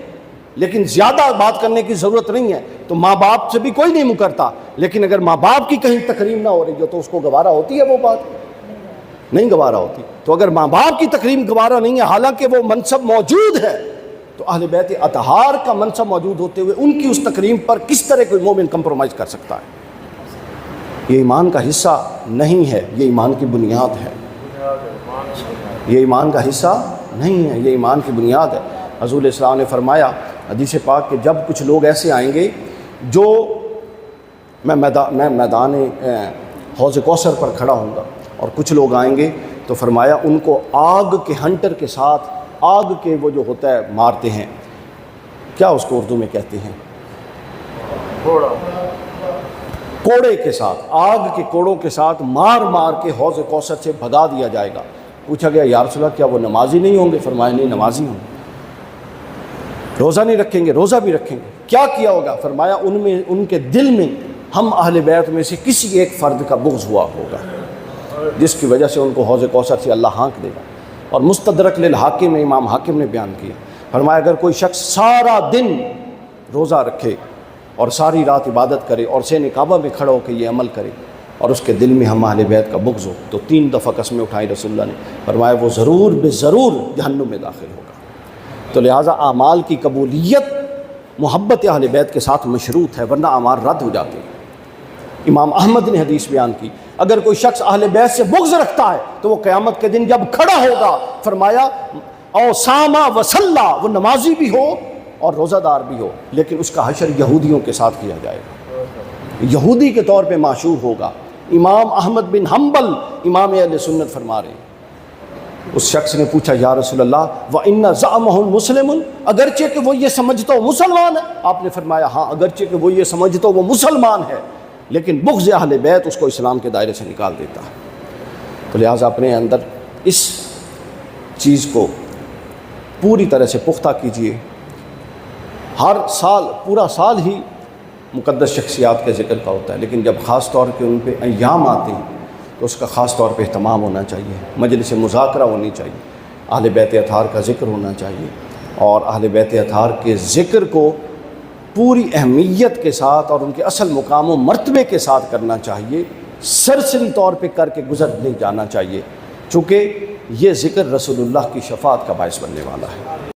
لیکن زیادہ بات کرنے کی ضرورت نہیں ہے. تو ماں باپ سے بھی کوئی نہیں مکرتا، لیکن اگر ماں باپ کی کہیں تکریم نہ ہو رہی ہو تو اس کو گوارا ہوتی ہے، وہ بات نہیں گوارا ہوتی. تو اگر ماں باپ کی تکریم گوارا نہیں ہے حالانکہ وہ منصب موجود ہے، تو اہل بیت اطہار کا منصب موجود ہوتے ہوئے ان کی اس تکریم پر کس طرح کوئی مومن کمپرومائز کر سکتا ہے؟ یہ ایمان کا حصہ نہیں ہے، یہ ایمان کی بنیاد ہے. یہ ایمان کا حصہ نہیں ہے، یہ ایمان کی بنیاد ہے. حضور اسلام نے فرمایا حدیث پاک کہ جب کچھ لوگ ایسے آئیں گے جو میں میدان حوض کوثر پر کھڑا ہوں گا، اور کچھ لوگ آئیں گے تو فرمایا ان کو آگ کے ہنٹر کے ساتھ، آگ کے وہ جو ہوتا ہے مارتے ہیں، کیا اس کو اردو میں کہتے ہیں؟ کوڑے کے ساتھ، آگ کے کوڑوں کے ساتھ مار مار کے حوض کوثر سے بھگا دیا جائے گا. پوچھا گیا یا رسول اللہ کیا وہ نمازی نہیں ہوں گے؟ فرمایا نہیں، نمازی ہوں گے. روزہ نہیں رکھیں گے؟ روزہ بھی رکھیں گے. کیا کیا ہوگا؟ فرمایا ان کے دل میں ہم اہل بیت میں سے کسی ایک فرد کا بغض ہوا ہوگا جس کی وجہ سے ان کو حوض کوثر سے اللہ ہانک دے گا. اور مستدرک للحاکم میں امام حاکم نے بیان کیا، فرمایا اگر کوئی شخص سارا دن روزہ رکھے اور ساری رات عبادت کرے اور سین کعبہ میں کھڑا ہو کے یہ عمل کرے اور اس کے دل میں ہم اہل بیت کا بغض ہو، تو 3 دفعہ قسمیں اٹھائی رسول اللہ نے، فرمایا وہ ضرور بے ضرور جہنم میں داخل ہوگا. تو لہٰذا اعمال کی قبولیت محبت اہل بیت کے ساتھ مشروط ہے، ورنہ اعمال رد ہو جاتے ہیں. امام احمد نے حدیث بیان کی اگر کوئی شخص اہل بیت سے بغض رکھتا ہے تو وہ قیامت کے دن جب کھڑا ہوگا، فرمایا او ساما وصلا، وہ نمازی بھی ہو اور روزہ دار بھی ہو، لیکن اس کا حشر یہودیوں کے ساتھ کیا جائے گا، یہودی کے طور پہ معشور ہوگا. امام احمد بن حنبل امام اہل سنت فرما رہے ہیں. اس شخص نے پوچھا یا رسول اللہ وَإِنَّ زَعْمَهُ مُسْلِمٌ، اگرچہ کہ وہ یہ سمجھتا ہو مسلمان ہے. آپ نے فرمایا ہاں اگرچہ کہ وہ یہ سمجھتا ہو وہ مسلمان ہے، لیکن بغض اہل بیت اس کو اسلام کے دائرے سے نکال دیتا ہے. تو لہٰذا اپنے اندر اس چیز کو پوری طرح سے پختہ کیجئے. ہر سال پورا سال ہی مقدس شخصیات کے ذکر کا ہوتا ہے، لیکن جب خاص طور پہ ان پہ ایام آتے ہیں تو اس کا خاص طور پہ اہتمام ہونا چاہیے، مجلس مذاکرہ ہونی چاہیے، اہل بیت اطہار کا ذکر ہونا چاہیے، اور اہل بیت اطہار کے ذکر کو پوری اہمیت کے ساتھ اور ان کے اصل مقام و مرتبے کے ساتھ کرنا چاہیے. سرسری طور پہ کر کے گزر نہیں جانا چاہیے، چونکہ یہ ذکر رسول اللہ کی شفاعت کا باعث بننے والا ہے.